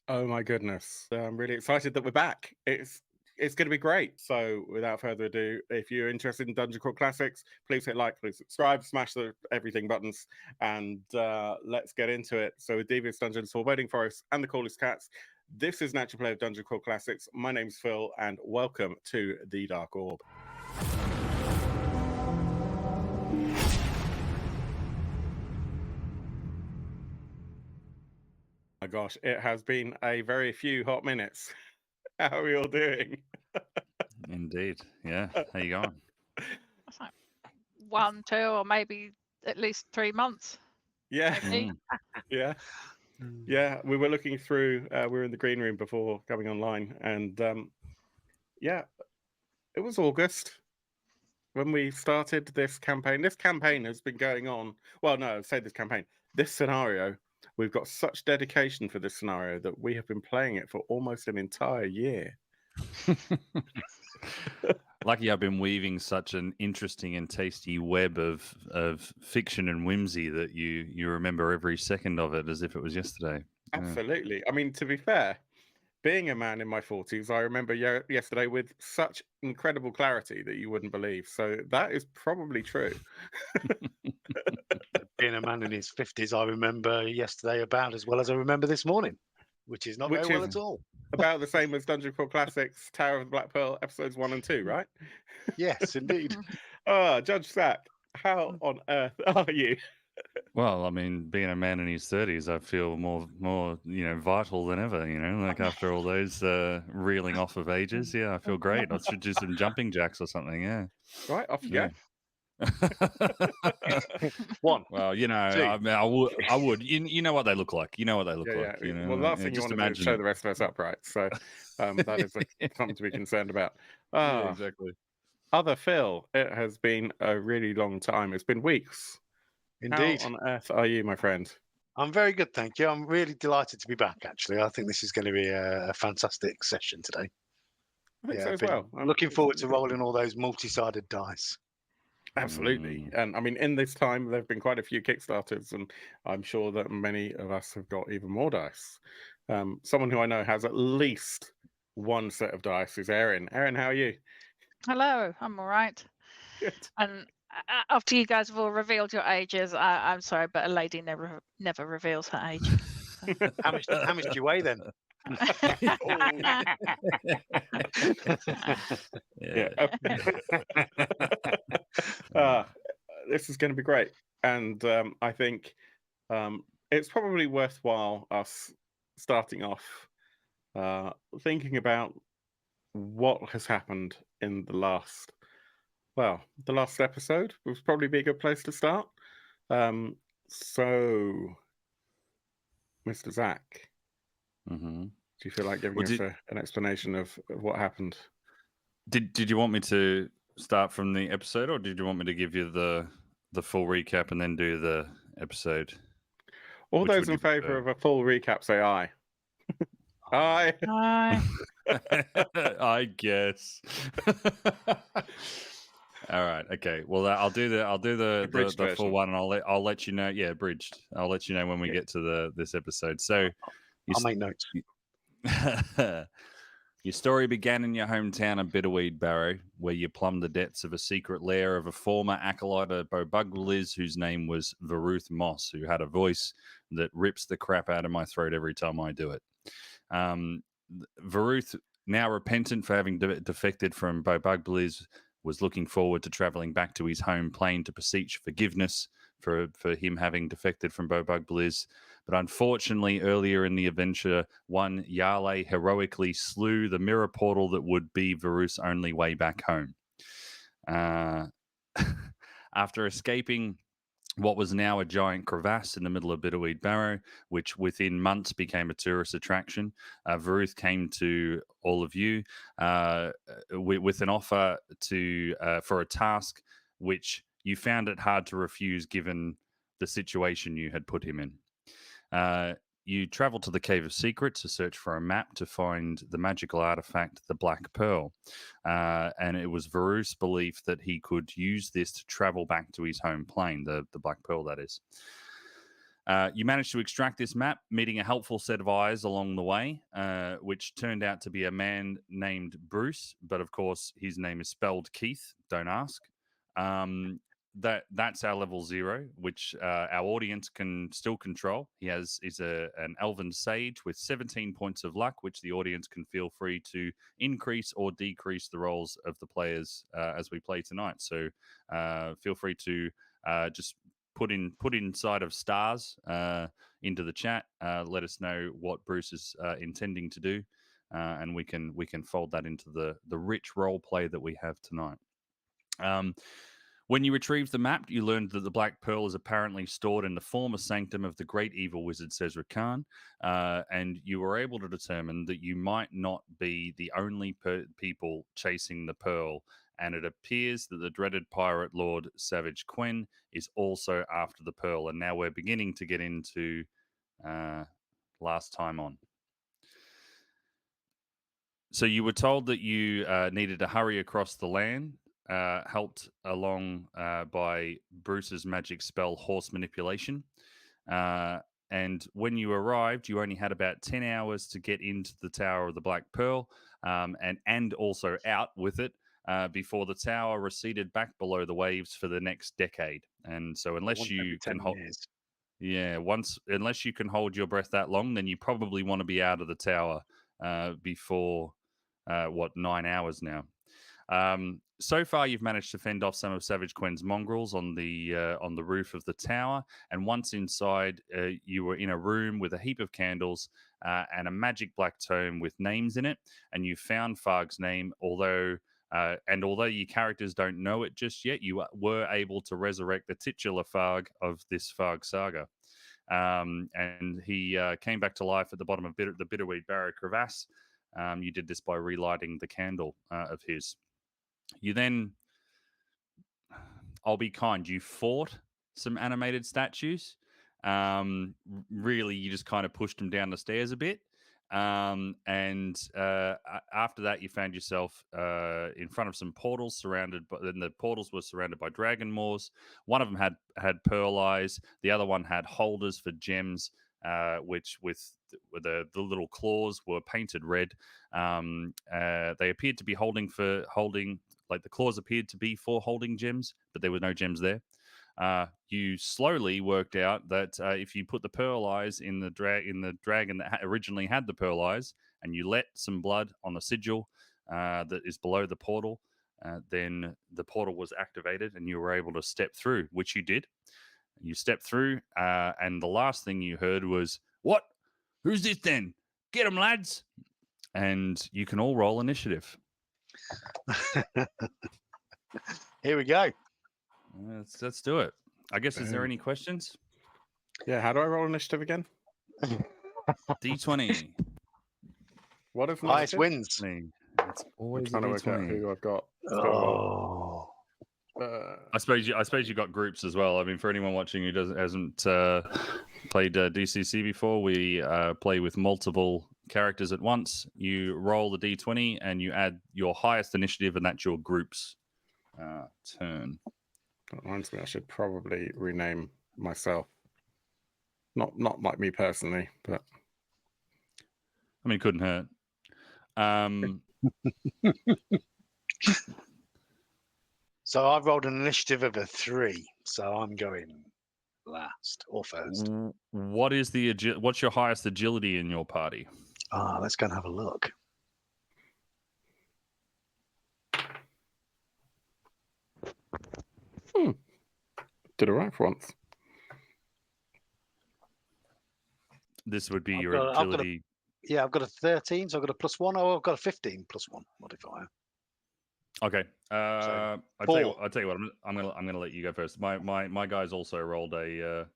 Oh my goodness. I'm really excited that we're back. It's going to be great. So without further ado, if you're interested in Dungeon Crawl Classics, please hit like, please subscribe, smash the everything buttons, and let's get into it. So with Devious Dungeons, Foreboding Forest, and the Coolest Cats, this is Natural Play of Dungeon Crawl Classics. My name's Phil, and welcome to The Dark Orb. My gosh, it has been a very few hot minutes. How are we all doing? Indeed. Yeah. How you going? It's like 1, 2, or maybe at least 3 months. Yeah. Maybe. Yeah. Yeah. We were looking through, we were in the green room before coming online, and yeah, it was August when we started this campaign. This campaign has been going on. Well, no, say this campaign. This scenario, we've got such dedication for this scenario that we have been playing it for almost an entire year. Lucky I've been weaving such an interesting and tasty web of fiction and whimsy that you remember every second of it as if it was yesterday. Absolutely. I mean, to be fair, being a man in my 40s, I remember yesterday with such incredible clarity that you wouldn't believe. So that is probably true. Being a man in his 50s, I remember yesterday about as well as I remember this morning, which is not very well at all. About the same as Dungeon Crawl Classics, Tower of the Black Pearl, episodes 1 and 2, right? Yes, indeed. Judge Zach, how on earth are you? Well, I mean, being a man in his 30s, I feel more vital than ever, like after all those reeling off of ages. Yeah, I feel great. I should do some jumping jacks or something, yeah. Right, off you go. One. Well, two. I mean, I would. You know what they look like. You know what they look like. Yeah. Well, the last thing you want to do is show the rest of us upright. So that is something to be concerned about. Yeah, exactly. Other Phil, it has been a really long time. It's been weeks. Indeed. How on earth are you, my friend? I'm very good, thank you. I'm really delighted to be back, actually. I think this is going to be a fantastic session today. I think so as well. I'm looking forward to rolling all those multi-sided dice. Absolutely. And I mean, in this time, there have been quite a few Kickstarters, and I'm sure that many of us have got even more dice. Someone who I know has at least one set of dice is Erin. Erin, how are you? Hello, I'm all right. Good. And after you guys have all revealed your ages, I'm sorry, but a lady never reveals her age. How much do you weigh then? This is going to be great, and I think it's probably worthwhile us starting off thinking about what has happened in the last episode would probably be a good place to start. So Mr. Zach, do you feel like giving us an explanation of what happened? Did you want me to start from the episode, or did you want me to give you the full recap and then do the episode? All those in favour of a full recap say aye. Aye. Aye. I guess. All right. Okay. Well, I'll do the full one, and I'll let you know. Yeah, abridged. I'll let you know when we get to this episode. So I'll make notes. Your story began in your hometown of Bitterweed Barrow, where you plumbed the depths of a secret lair of a former acolyte of Bobugliz, whose name was Varuth Moss, who had a voice that rips the crap out of my throat every time I do it. Varuth, now repentant for having defected from Bobugliz, was looking forward to traveling back to his home plane to beseech forgiveness for him having defected from Bobugliz. But unfortunately, earlier in the adventure, one Yale heroically slew the mirror portal that would be Varuth's only way back home. After escaping what was now a giant crevasse in the middle of Bitterweed Barrow, which within months became a tourist attraction, Varuth came to all of you with an offer for a task which you found it hard to refuse given the situation you had put him in. You traveled to the Cave of Secrets to search for a map to find the magical artifact, the Black Pearl. And it was Varuth's belief that he could use this to travel back to his home plane, the Black Pearl, that is. You managed to extract this map, meeting a helpful set of eyes along the way, which turned out to be a man named Bruce, but of course his name is spelled Keith. Don't ask. That's our level 0, which our audience can still control. Is an elven sage with 17 points of luck, which the audience can feel free to increase or decrease the rolls of the players as we play tonight. So feel free to just put inside of stars into the chat. Let us know what Bruce is intending to do, and we can fold that into the rich role play that we have tonight. When you retrieved the map, you learned that the Black Pearl is apparently stored in the former sanctum of the great evil wizard Cesric Khan, and you were able to determine that you might not be the only people chasing the Pearl, and it appears that the dreaded pirate lord Savage Quen is also after the Pearl, and now we're beginning to get into last time on. So you were told that you needed to hurry across the land, helped along by Bruce's magic spell, Horse Manipulation. And when you arrived, you only had about 10 hours to get into the Tower of the Black Pearl and also out with it before the tower receded back below the waves for the next decade. And so unless you can hold... unless you can hold your breath that long, then you probably want to be out of the tower before, 9 hours now. So far, you've managed to fend off some of Savage Quen's mongrels on the roof of the tower, and once inside, you were in a room with a heap of candles and a magic black tome with names in it, and you found Farg's name, although your characters don't know it just yet, you were able to resurrect the titular Farg of this Farg saga. And he came back to life at the bottom of the Bitterweed Barrow crevasse. You did this by relighting the candle of his. You then, I'll be kind, you fought some animated statues. Really, you just kind of pushed them down the stairs a bit. And after that, you found yourself in front of some portals then the portals were surrounded by dragon maws. One of them had pearl eyes. The other one had holders for gems, which with the little claws were painted red. They appeared to be holding, like the claws appeared to be for holding gems, but there were no gems there. You slowly worked out that if you put the pearl eyes in the dragon that originally had the pearl eyes, and you let some blood on the sigil that is below the portal, then the portal was activated, and you were able to step through, which you did. You stepped through, and the last thing you heard was, "What? Who's this then? Get them, lads!" And you can all roll initiative. Here we go. Let's do it. I guess, is there any questions? Yeah, how do I roll initiative again? D20. What if Highest wins? It's always trying to work out who I've got. Oh. I suppose you got groups as well. I mean, for anyone watching who hasn't played DCC before, we play with multiple characters at once. You roll the D20 and you add your highest initiative, and that's your group's turn. That reminds me, I should probably rename myself. Not like me personally, but I mean, it couldn't hurt. So I've rolled an initiative of a 3, so I'm going last or first. What's your highest agility in your party? Let's go and have a look. did it right for once. This would be your agility. I've got a 13, so I've got a +1. Oh, I've got a 15 +1 modifier. Okay. I'll tell you what. I'm gonna let you go first. My guys also rolled a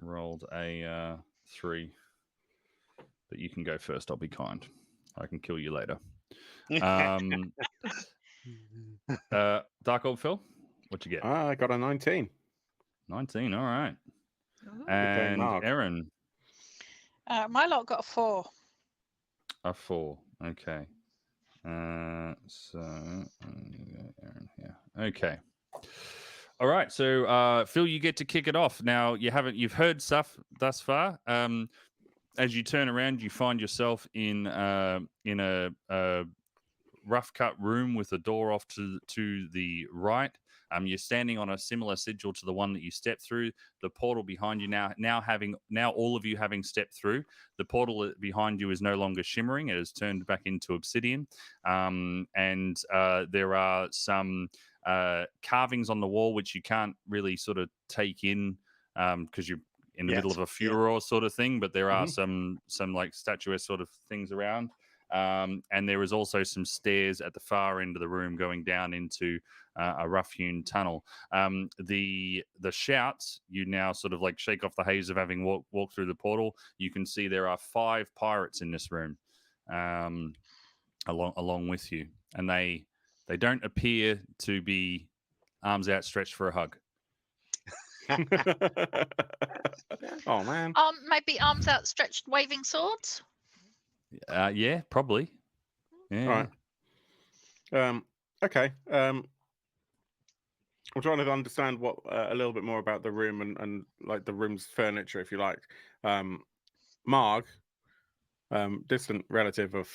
3, but you can go first. I'll be kind. I can kill you later. Dark Orb Phil, what'd you get? I got a 19. 19. All right. Ooh. And Erin. My lot got a 4. A 4. Okay. So Erin here. Okay. All right, so Phil, you get to kick it off. Now you've heard stuff thus far. As you turn around, you find yourself in a rough cut room with a door off to the right. You're standing on a similar sigil to the one that you stepped through. The portal behind you now all of you having stepped through, the portal behind you is no longer shimmering. It has turned back into obsidian, and there are some carvings on the wall which you can't really sort of take in because you're in the middle of a funeral sort of thing. But there are some like statuesque sort of things around. And there is also some stairs at the far end of the room going down into a rough-hewn tunnel. The shouts, you now sort of like shake off the haze of having walked through the portal. You can see there are 5 pirates in this room, along with you, and they don't appear to be arms outstretched for a hug. Oh man! Maybe arms outstretched, waving swords. Yeah, probably. Yeah. All right. Okay. I'm trying to understand what a little bit more about the room and like the room's furniture, if you like. Marg, distant relative of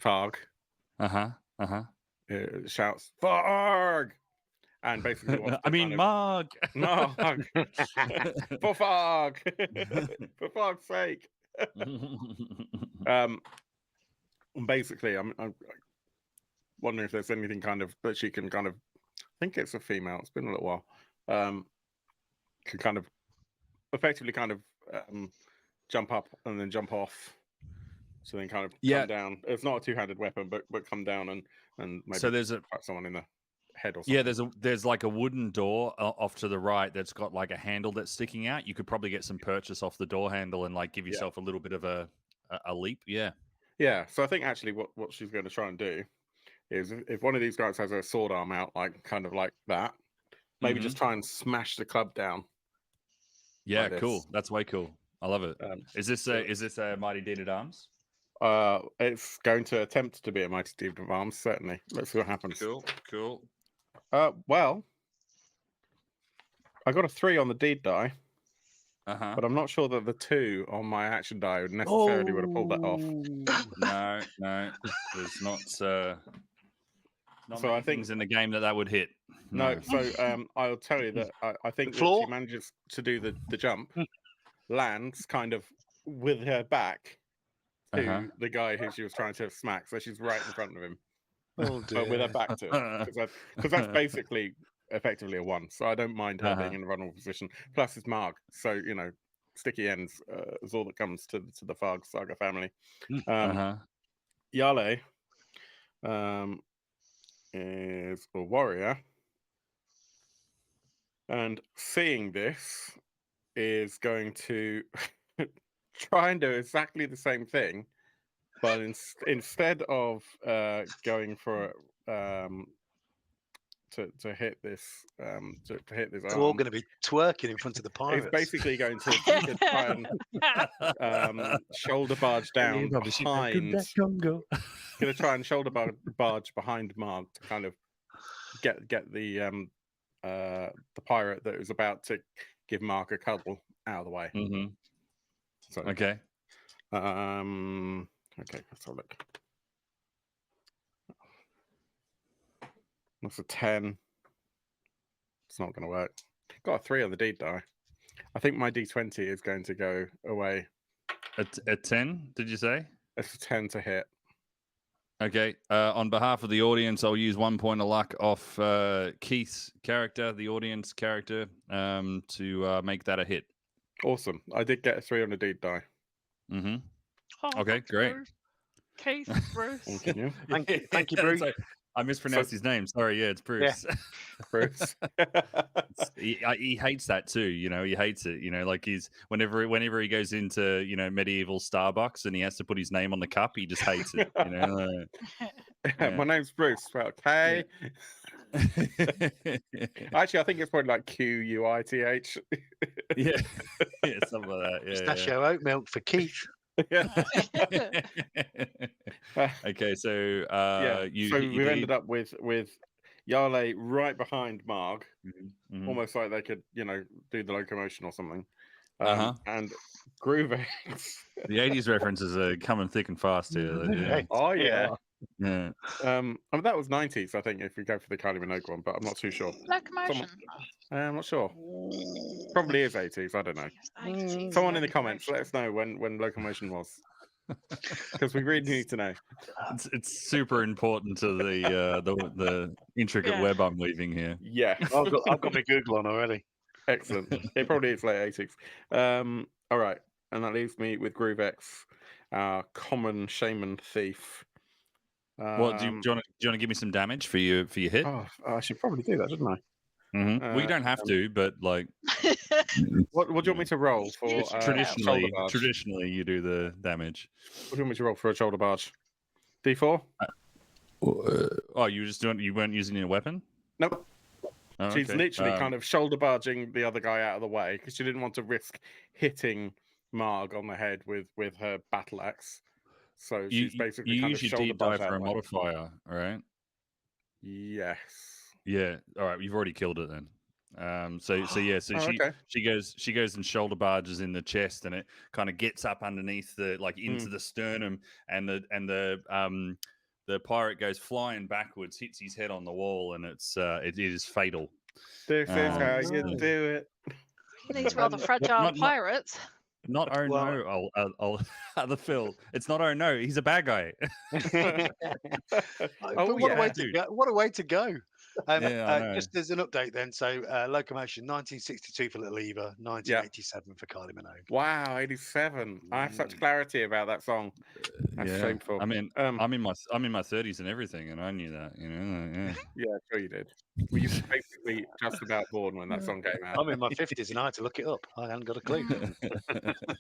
Farg, shouts "Farg!" and basically wants to Marg. Marg for Farg, for Farg's sake. Basically, I'm wondering if there's anything kind of that she can kind of. I think it's a female. It's been a little while. Can kind of effectively kind of jump up and then jump off. So then kind of come down. It's not a two-handed weapon, but come down and maybe so there's someone in the head or something. Yeah, there's like a wooden door off to the right that's got like a handle that's sticking out. You could probably get some purchase off the door handle and like give yourself a little bit of a leap. Yeah. Yeah. So I think actually what she's going to try and do is if one of these guys has a sword arm out, like kind of like that, maybe just try and smash the club down. Yeah, like cool. That's way cool. I love it. Is this a Mighty Deed of Arms? It's going to attempt to be a Mighty Deed of Arms, certainly. Let's see what happens. Cool. Well, I got a 3 on the deed die, but I'm not sure that the 2 on my action die would necessarily would have pulled that off. No, there's not. Not so many I think things in the game that would hit. No, so I'll tell you that I think that she manages to do the jump, lands kind of with her back to the guy who she was trying to smack, so she's right in front of him. But with her back to him, because that's basically effectively a 1. So I don't mind her being in a vulnerable position. Plus, it's Marg, so sticky ends is all that comes to the Farg Saga family. Yale is a warrior, and seeing this is going to try and do exactly the same thing. But instead of going for to hit this to hit this, they're all going to be twerking in front of the pirates. It's basically going to try and shoulder barge down behind. Going to try and shoulder barge behind Marg to kind of get the pirate that was about to give Marg a cuddle out of the way. So, okay. Okay, let's have a look. That's a 10. It's not going to work. Got a 3 on the deed die. I think my D20 is going to go away. A 10, did you say? It's a 10 to hit. Okay. On behalf of the audience, I'll use 1 point of luck off Keith's character, the audience character, to make that a hit. Awesome. I did get a 3 on the deed die. Okay, great. Keith, Bruce. Thank you, Bruce. I mispronounced his name. Sorry, yeah, it's Bruce. Yeah. Bruce. He hates that too. He hates it. Like he's whenever he goes into medieval Starbucks and he has to put his name on the cup, he just hates it. My name's Bruce. Spelled K. Actually, I think it's probably like Quuith. yeah, something like that. Yeah, pistachio oat milk for Keith. Okay, so so we've ended up with Yale right behind Marg, Mhm. almost like they could, do the locomotion or something. Uh-huh. And Groovex. The 80s references are coming thick and fast here. Yeah. Oh yeah. Yeah. I mean, that was 90s, I think, if we go for the Kylie Minogue one, but I'm not too sure. Locomotion. I'm not sure. Probably is 80s. I don't know. It's 80s, Someone in the comments, let locomotion. us know when Locomotion was, because we really need to know. It's super important to the intricate web I'm weaving here. Yeah. I've got my Google on already. Excellent. It probably is late 80s. All right, and that leaves me with Groovex, common shaman thief. Well, do you want to give me some damage for your hit? Oh, I should probably do that, shouldn't I? We don't have to, but like, what do you want me to roll for? traditionally, shoulder barge? traditionally, you do the damage. What do you want me to roll for a shoulder barge? D4? Oh, you weren't using your weapon? Nope. Oh, She's okay. literally kind of shoulder barging the other guy out of the way because she didn't want to risk hitting Marg on the head with her battle axe. So she's basically you kind use of your shoulder deep die barge for out a of the way. modifier, all right? Yes. Yeah. All right. You've already killed it then. So okay. she goes and shoulder barges in the chest, and it kind of gets up underneath into the sternum, and the pirate goes flying backwards, hits his head on the wall, and it is fatal. This is how you do it. These rather fragile pirates. Not oh no, I'll other Phil. It's not oh no, he's a bad guy. What a way to go! What a way to go! I know. Just as an update, then. So, Locomotion, 1962 for Little Eva, 1987 for Kylie Minogue. Wow, 87. I have such clarity about that song. That's shameful. I mean, I'm in my 30s and everything, and I knew that. Yeah, sure you did. Were you basically just about born when that song came out? I'm in my 50s and I had to look it up. I hadn't got a clue.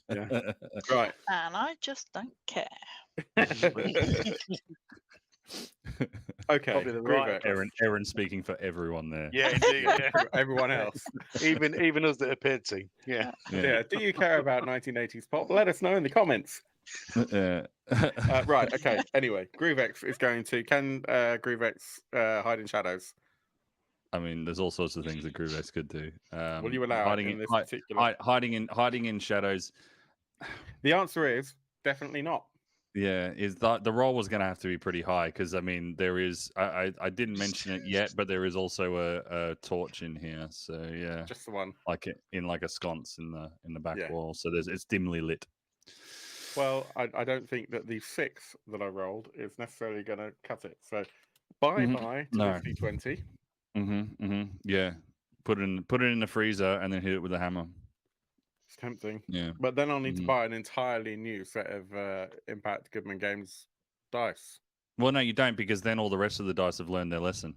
Yeah. Right. And I just don't care. Okay. Right. Aaron speaking for everyone there. Yeah, indeed. Yeah. Everyone else. even us that appeared to. Yeah. Do you care about 1980s pop? Let us know in the comments. Right. Okay. Anyway, Groovex is going to. Can Groovex hide in shadows? I mean, there's all sorts of things that Groovex could do. Will you allow hiding in this particular? Hiding in shadows. The answer is definitely not. Yeah, is that the roll was going to have to be pretty high because I mean there is I didn't mention it yet, but there is also a torch in here. So yeah, just the one, like in like a sconce in the back wall. So it's dimly lit. Well, I don't think that the 6 that I rolled is necessarily going to cut it. So bye to 50-20. Yeah, put it in the freezer and then hit it with a hammer. It's tempting. Yeah. But then I'll need to buy an entirely new set of Impact Goodman Games dice. Well, no, you don't, because then all the rest of the dice have learned their lesson.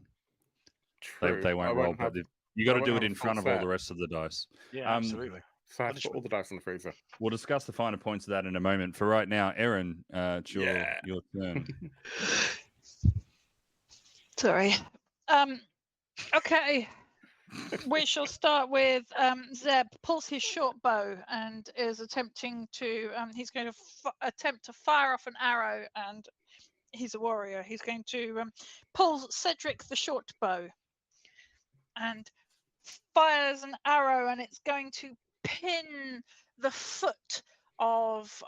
True. They won't roll, but you got to do it in front of all the rest of the dice. Yeah, absolutely. So I have to put all the dice in the freezer. We'll discuss the finer points of that in a moment. For right now, Erin, it's your turn. Sorry. Okay. We shall start with Zeb pulls his short bow and is attempting to. He's going to attempt to fire off an arrow, and he's a warrior. He's going to pull Cedric the short bow and fires an arrow, and it's going to pin the foot of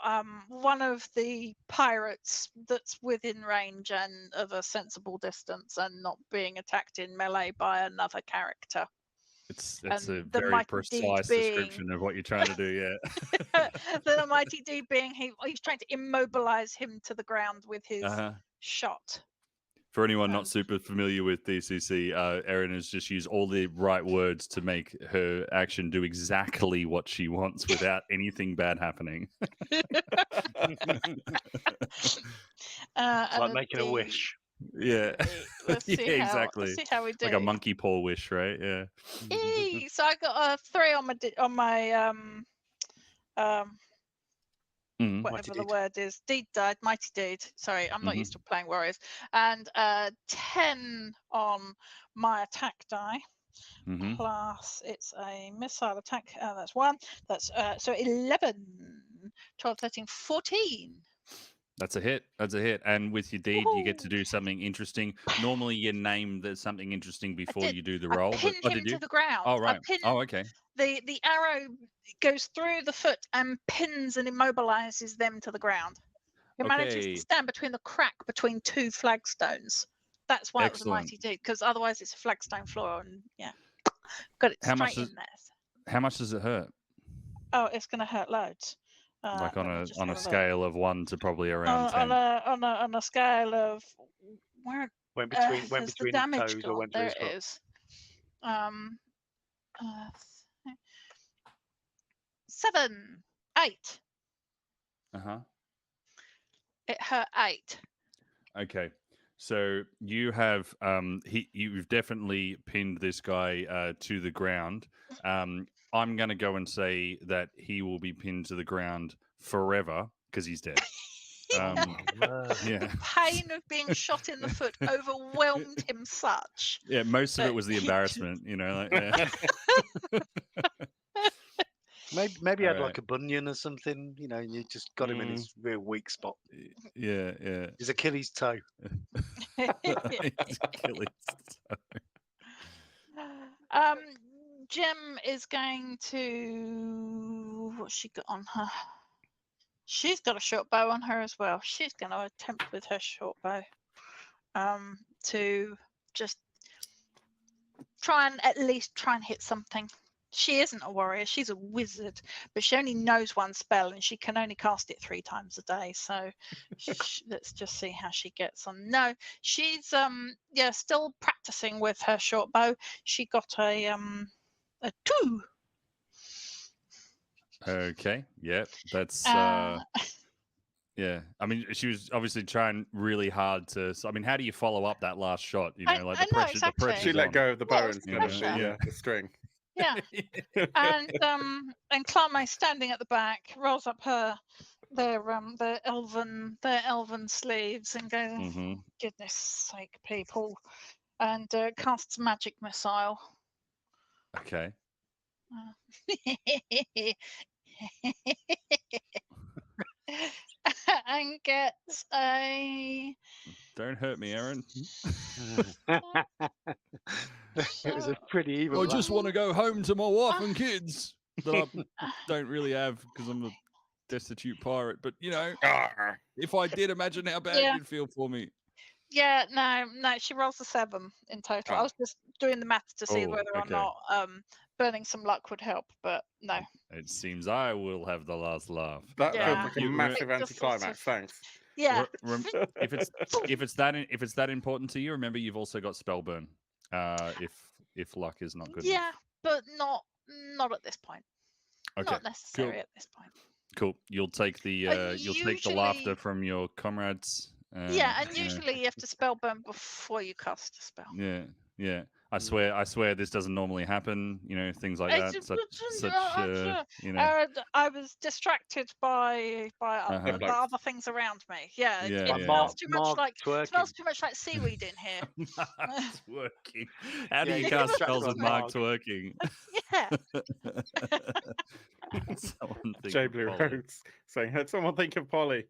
one of the pirates that's within range and of a sensible distance and not being attacked in melee by another character. It's a very precise description of what you're trying to do, yeah. The mighty deed being he's trying to immobilize him to the ground with his shot. For anyone not super familiar with DCC, Erin has just used all the right words to make her action do exactly what she wants without anything bad happening. It's like making a wish. Yeah. Let's see exactly. Let's see how we do. Like a monkey paw wish, right? Yeah. So I got a 3 on my whatever the word is, deed died, mighty deed. Sorry, I'm not used to playing warriors. And 10 on my attack die. Plus it's a missile attack. That's 1. That's so 11, 12, 13, 14. That's a hit. That's a hit. And with your deed, you get to do something interesting. Normally, you name there's something interesting before you do the roll. I pinned him did you? to the ground. Oh, right. Oh, okay. The arrow goes through the foot and pins and immobilizes them to the ground. It manages to stand between the crack between two flagstones. That's why it was a mighty deed, because otherwise it's a flagstone floor, and got it straight in there. How much does it hurt? Oh, it's going to hurt loads. Like on a scale of 1 to probably around 10. On a scale of where went between the damage toes or went there through it his is. 7, 8. It hurt 8. Okay. So you have you've definitely pinned this guy to the ground. I'm going to go and say that he will be pinned to the ground forever because he's dead. The pain of being shot in the foot overwhelmed him such. Yeah, most of it was the embarrassment, you know. Maybe he had like a bunion or something, you know, and you just got him in his real weak spot. Yeah. His Achilles toe. Jem is going to. What's she got on her? She's got a short bow on her as well. She's going to attempt with her short bow to just try and hit something. She isn't a warrior, she's a wizard, but she only knows one spell and she can only cast it 3 times a day. So let's just see how she gets on. No, she's still practicing with her short bow. She got a 2. Okay, yeah, that's yeah. I mean, she was obviously trying really hard to. I mean, how do you follow up that last shot? You know, like the pressure. Exactly. The pressure. She let go of the bow instead of the string. Yeah, and Clame's standing at the back, rolls up their elven sleeves and goes, "Goodness sake, people!" and casts magic missile. Okay. And gets a. Don't hurt me, Aaron. It was a pretty evil. I just want to go home to my wife and kids that I don't really have because I'm a destitute pirate. But you know, if I did, imagine how bad you'd feel for me. Yeah, no, she rolls a 7 in total. I was just doing the maths to see whether or not burning some luck would help, but no. It seems I will have the last laugh. That feels like a massive anticlimax. Thanks. Yeah. If it's that important to you, remember you've also got spell burn. If luck is not good. Yeah, but not at this point. Okay. Not necessary at this point. Cool. You'll take the take the laughter from your comrades. And usually you have to spell burn before you cast a spell. Yeah. I swear this doesn't normally happen, you know, things like that. You know. I was distracted by the other things around me. It smells too much like seaweed in here. Mark's working. How do you cast spells with Mark twerking? Yeah. Jay Blue Rhodes saying, "Had someone think of Polly?"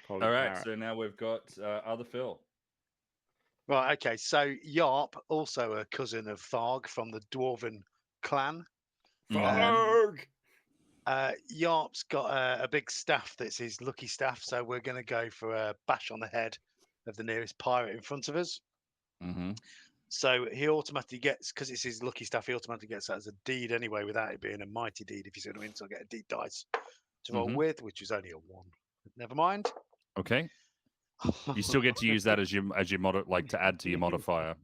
All right, so now we've got other Phil. Right, okay, so Yarp, also a cousin of Tharg from the Dwarven clan. Tharg! Yarp's got a big staff that's his lucky staff, so we're going to go for a bash on the head of the nearest pirate in front of us. So he automatically gets, because it's his lucky staff, he automatically gets that as a deed anyway, without it being a mighty deed, if you see what I mean. So I get a deed dice to roll with, which is only a 1. Never mind. Okay. You still get to use that as your to add to your modifier,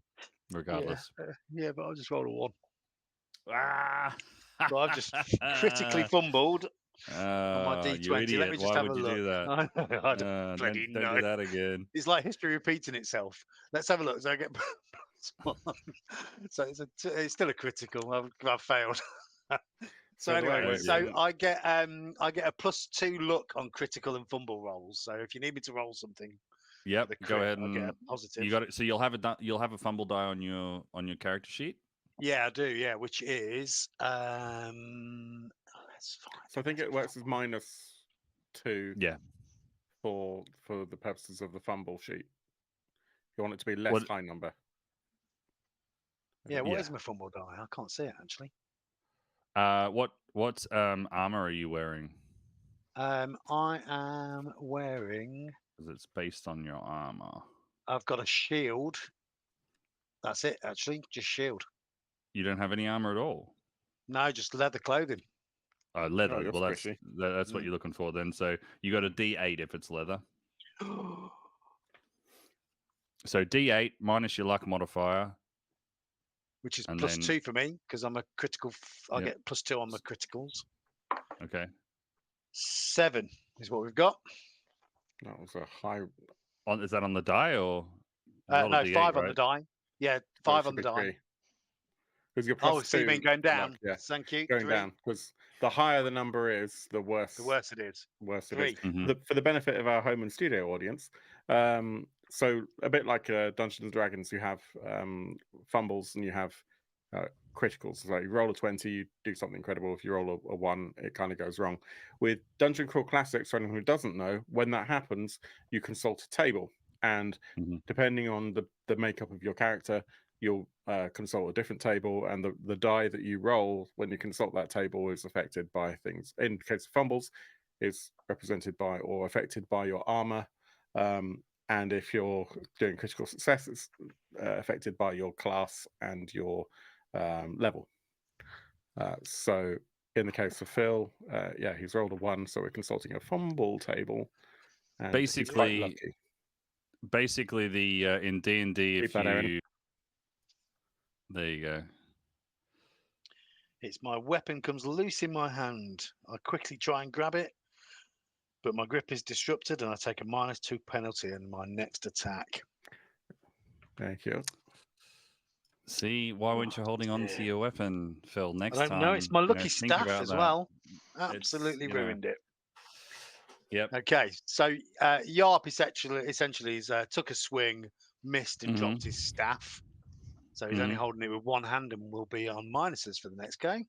regardless. Yeah, but I'll just roll a 1. So I've just critically fumbled on my D20. You idiot. Let me just Why have would a you look. do that? I don't bloody don't know. do that again. It's like history repeating itself. Let's have a look. So I get so it's still a critical. I've failed. So anyway, I get a +2 look on critical and fumble rolls. So if you need me to roll something, go ahead and get a positive. You got it. So you'll have a fumble die on your character sheet. Yeah, I do. Yeah, which is that's fine. So I think it works as minus 2. Yeah. For the purposes of the fumble sheet. You want it to be less high number. Yeah, what is my fumble die? I can't see it actually. What armor are you wearing? I am wearing. Because it's based on your armor. I've got a shield. That's it, actually, just shield. You don't have any armor at all. No, just leather clothing. Leather. Oh, well, that's what you're looking for then. So you got a D8 if it's leather. So D8 minus your luck modifier, which is +2 for me because I'm a critical. I get +2 on my criticals. Okay. 7 is what we've got. That was a high. Is that on the die or? No, D8, 5 right? on the die. Yeah, 5 on the die. Because you're +2. So you mean going down? Luck, yeah. Thank you. Going 3. down because the higher the number is, the worse. The worse it is. Worse 3. it is. Mm-hmm. For the benefit of our home and studio audience, so a bit like Dungeons and Dragons, you have fumbles and you have criticals. So you roll a 20, you do something incredible. If you roll a 1, it kind of goes wrong. With Dungeon Crawl Classics, for anyone who doesn't know, when that happens, you consult a table, and depending on the makeup of your character, you'll consult a different table, and the die that you roll when you consult that table is affected by things. In the case of fumbles, is represented by or affected by your armor, and if you're doing critical success, it's affected by your class and your level. So in the case of Phil, he's rolled a 1, so we're consulting a fumble table. And basically, the in D&D, if you there you go. It's my weapon comes loose in my hand. I quickly try and grab it, but my grip is disrupted, and I take a -2 penalty in my next attack. Thank you. See, why weren't you holding on to your weapon, Phil? Next time. I don't know. It's my lucky staff as well. Absolutely ruined it. Yep. Okay, so Yarp essentially took a swing, missed, and dropped his staff. So he's only holding it with one hand and will be on minuses for the next game.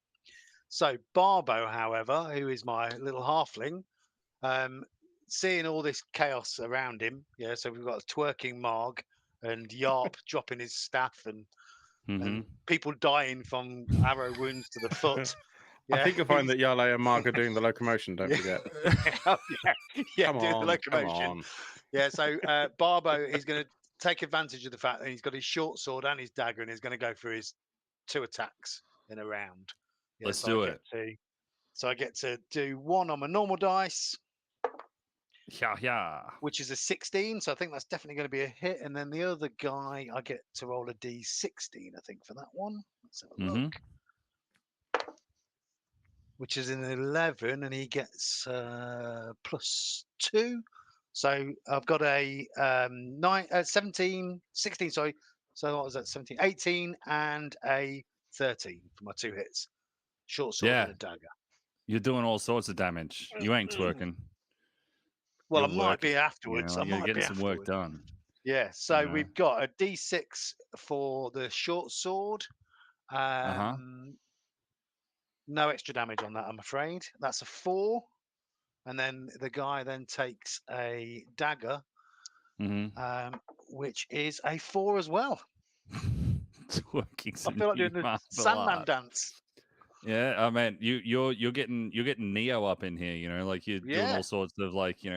So Barbo, however, who is my little halfling, seeing all this chaos around him, so we've got a twerking Marg and Yarp dropping his staff and people dying from arrow wounds to the foot. I think you'll find that Yale and Marg are doing the locomotion, don't forget. The locomotion. Yeah, so Barbo is going to take advantage of the fact that he's got his short sword and his dagger, and he's going to go for his 2 attacks in a round. Let's do it. So I get to do 1 on my normal dice. Yeah. Which is a 16, so I think that's definitely going to be a hit. And then the other guy, I get to roll a d16, I think, for that one. Let's have a look. Which is an 11, and he gets +2. So I've got a 16, sorry. So what was that? 17, 18, and a 13 for my 2 hits. Short sword and a dagger. You're doing all sorts of damage. You ain't twerking. Well, I might be afterwards. I might get some work done. Yeah. So we've got a d6 for the short sword. No extra damage on that, I'm afraid. That's a 4. And then the guy then takes a dagger, which is a 4 as well. I feel like doing the Sandman dance. Yeah, I mean, you're getting Neo up in here, like you're doing all sorts of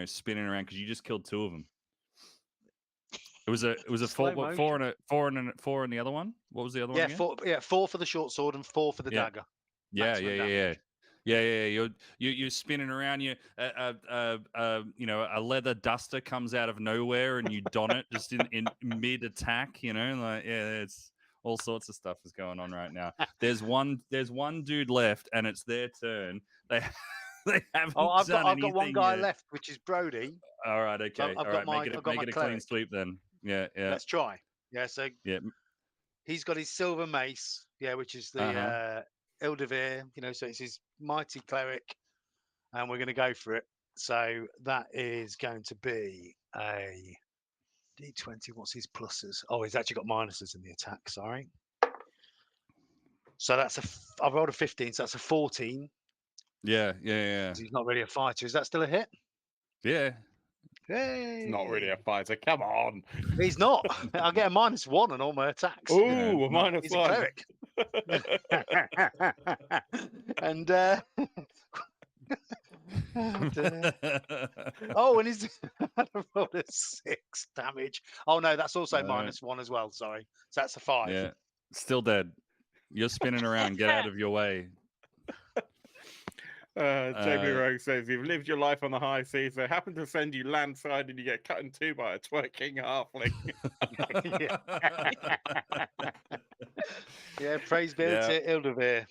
spinning around because you just killed 2 of them. It was a 4 and the other one. What was the other one? Yeah, 4 for the short sword and 4 for the dagger. Yeah. You're spinning around. A leather duster comes out of nowhere and you don it just in mid attack. It's all sorts of stuff is going on right now. There's one dude left, and it's their turn. They haven't. I've got one guy yet. left, which is Brody. All right, okay. Make it a clean sweep then. Yeah. Let's try. Yeah. So he's got his silver mace. Yeah, which is the Ildevir. So it's his mighty cleric, and we're going to go for it. So that is going to be a D20. What's his pluses? Oh, he's actually got minuses in the attack. Sorry. So I've rolled a 15, so that's a 14. Yeah. He's not really a fighter. Is that still a hit? Yeah. Hey. It's not really a fighter. Come on. He's not. I'll get a -1 on all my attacks. Ooh, Yeah, a minus He's a one. cleric. And oh, and he's I rolled a 6 damage. Oh no, that's also -1 as well. Sorry, so that's a 5. Yeah, still dead. You're spinning around. Get out of your way. Jamie Rowe says, you've lived your life on the high seas. They happen to send you landside and you get cut in two by a twerking halfling. Yeah, praise be to Ildovir.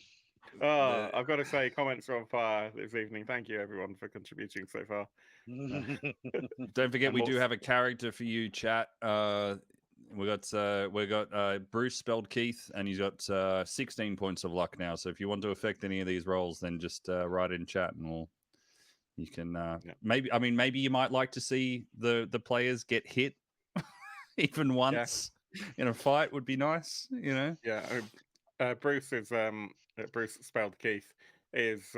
I've got to say, comments are on fire this evening. Thank you, everyone, for contributing so far. Don't forget, we do have a character for you, chat. We got Bruce spelled Keith, and he's got 16 points of luck now. So if you want to affect any of these rolls, then just write in chat, and you can maybe you might like to see the players get hit even once in a fight would be nice, you know. Yeah, Bruce is Bruce spelled Keith is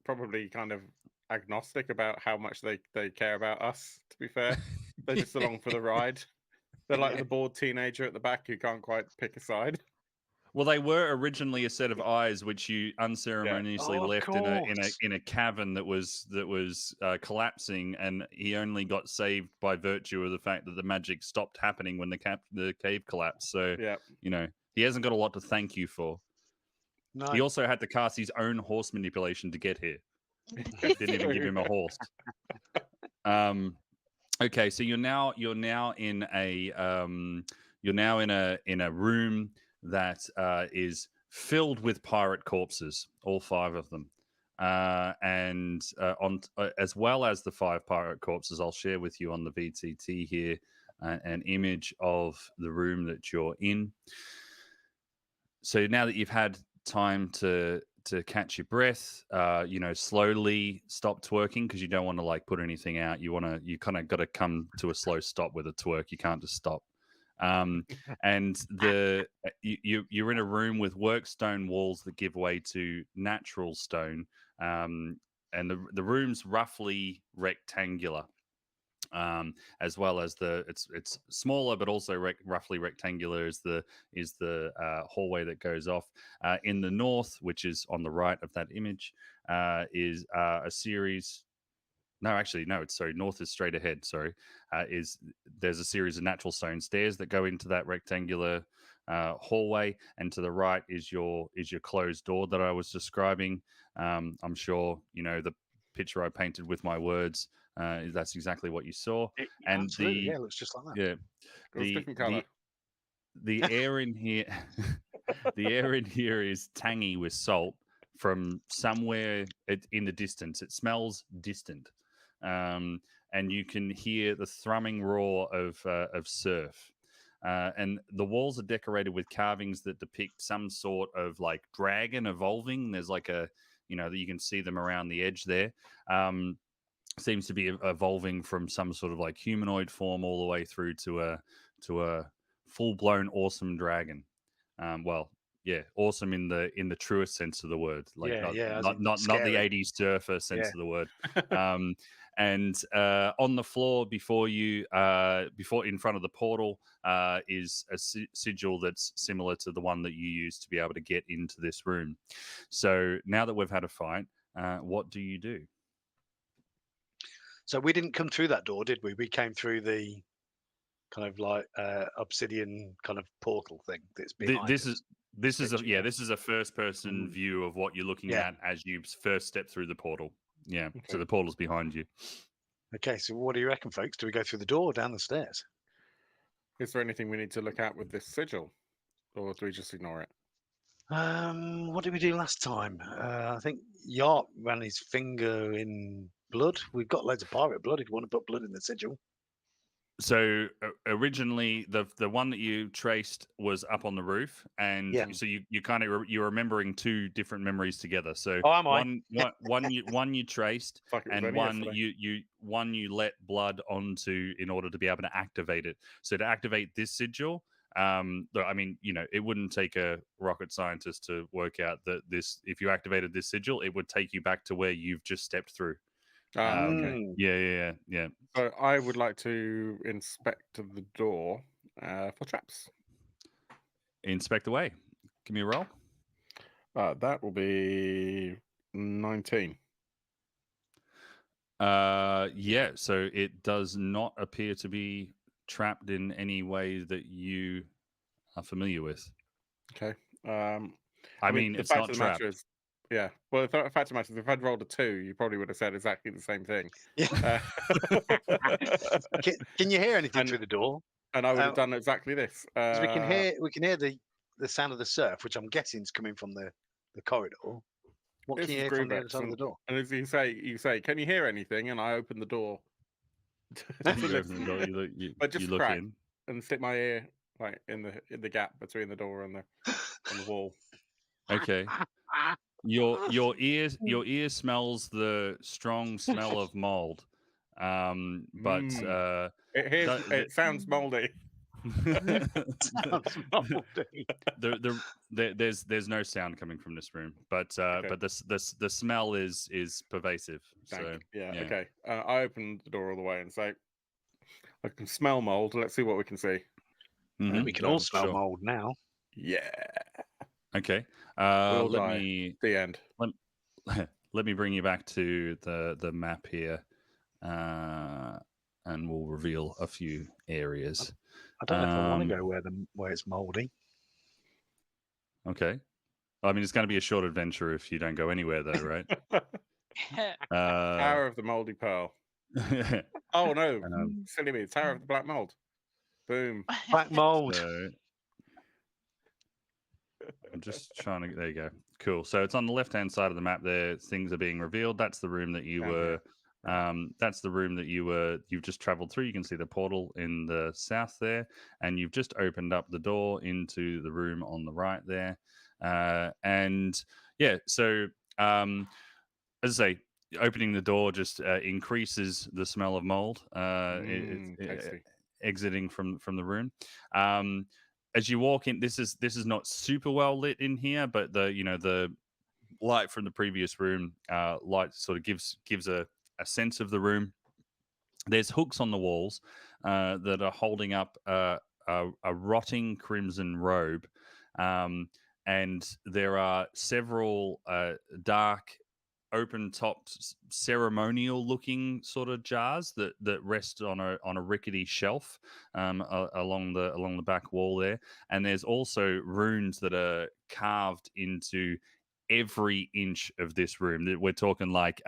probably kind of agnostic about how much they care about us. To be fair, they're just along for the ride. They're like the bored teenager at the back who can't quite pick a side. Well, they were originally a set of eyes which you unceremoniously left in a cavern that was collapsing, and he only got saved by virtue of the fact that the magic stopped happening when the cave collapsed. So you know, he hasn't got a lot to thank you for. No. He also had to cast his own horse manipulation to get here. Didn't even give him a horse. Okay, so you're now in a room that is filled with pirate corpses, all 5 of them, and as well as the 5 pirate corpses, I'll share with you on the VTT here an image of the room that you're in. So now that you've had time to catch your breath, slowly stop twerking, because you don't want to like put anything out. You kind of got to come to a slow stop with a twerk. You can't just stop. And you're in a room with work stone walls that give way to natural stone, and the room's roughly rectangular. As well as it's smaller, but also roughly rectangular is the hallway that goes off. In the north, which is on the right of that image, is a series. No, actually, no. North is straight ahead. There's a series of natural stone stairs that go into that rectangular hallway, and to the right is your closed door that I was describing. I'm sure you know the picture I painted with my words. That's exactly what you saw. It looks just like that. Yeah, different color. The air in here, the air in here is tangy with salt from somewhere in the distance. It smells distant, and you can hear the thrumming roar of surf. And the walls are decorated with carvings that depict some sort of like dragon evolving. There's like that you can see them around the edge there. Seems to be evolving from some sort of like humanoid form all the way through to a full-blown awesome dragon. Awesome in the truest sense of the word, like not the 80s surfer sense of the word. And on the floor before you, in front of the portal, is a sigil that's similar to the one that you used to be able to get into this room. So now that we've had a fight, what do you do? So we didn't come through that door, did we? We came through the kind of like obsidian kind of portal thing that's behind us. This is a first person view of what you're looking at as you first step through the portal. Yeah. Okay. So the portal's behind you. Okay, so what do you reckon, folks? Do we go through the door or down the stairs? Is there anything we need to look at with this sigil, or do we just ignore it? What did we do last time? I think Yart ran his finger in blood. We've got loads of pirate blood if you want to put blood in the sigil. So originally, the one that you traced was up on the roof, and so you're remembering 2 different memories together. So one you traced, and one you let blood onto in order to be able to activate it. So to activate this sigil, I mean, it wouldn't take a rocket scientist to work out that if you activated this sigil, it would take you back to where you've just stepped through. Okay. Yeah. So I would like to inspect the door for traps. Inspect away. Give me a roll. That will be 19. Yeah, so it does not appear to be trapped in any way that you are familiar with. Okay. I mean, the it's fact not of the matter trapped. is, yeah. Well, the fact of the matter is, if I'd rolled a 2, you probably would have said exactly the same thing. Yeah. Can you hear anything and- through the door? And I would have done exactly this. 'Cause we can hear the sound of the surf, which I'm guessing is coming from the corridor. What This can you is hear from the other Groovex, side of the door? And as you say, can you hear anything? And I open the door. You open the door, you But just look crack in. and stick my ear like in the gap between the door and the wall. Okay. Your ear smells the strong smell of mold. But it sounds moldy. Sounds moldy. There's no sound coming from this room, but Okay. but the smell is pervasive. So yeah. Okay. I open the door all the way and say, I can smell mold. Let's see what we can see. Mhm. We can all smell Sure. mold now. Yeah. Okay. We'll Let die. me The end. let me bring you back to the map here, and we'll reveal a few areas. I don't know if I want to go where it's moldy. Okay. I mean, it's going to be a short adventure if you don't go anywhere, though, right? Tower of the Moldy Pearl. Oh no, silly me! Tower of the Black Mold. Boom. Black mold. So, I'm just trying to. There you go. Cool. So it's on the left-hand side of the map. There, things are being revealed. That's the room that you were. That's the room that you've just traveled through. You can see the portal in the south there, and you've just opened up the door into the room on the right there. And yeah, so as I say, opening the door just increases the smell of mold exiting from the room. As you walk in, this is not super well lit in here, but the light from the previous room light sort of gives a sense of the room. There's hooks on the walls that are holding up a rotting crimson robe, and there are several dark open-topped ceremonial looking sort of jars that rest on a rickety shelf along the back wall there, and there's also runes that are carved into every inch of this room. We're talking like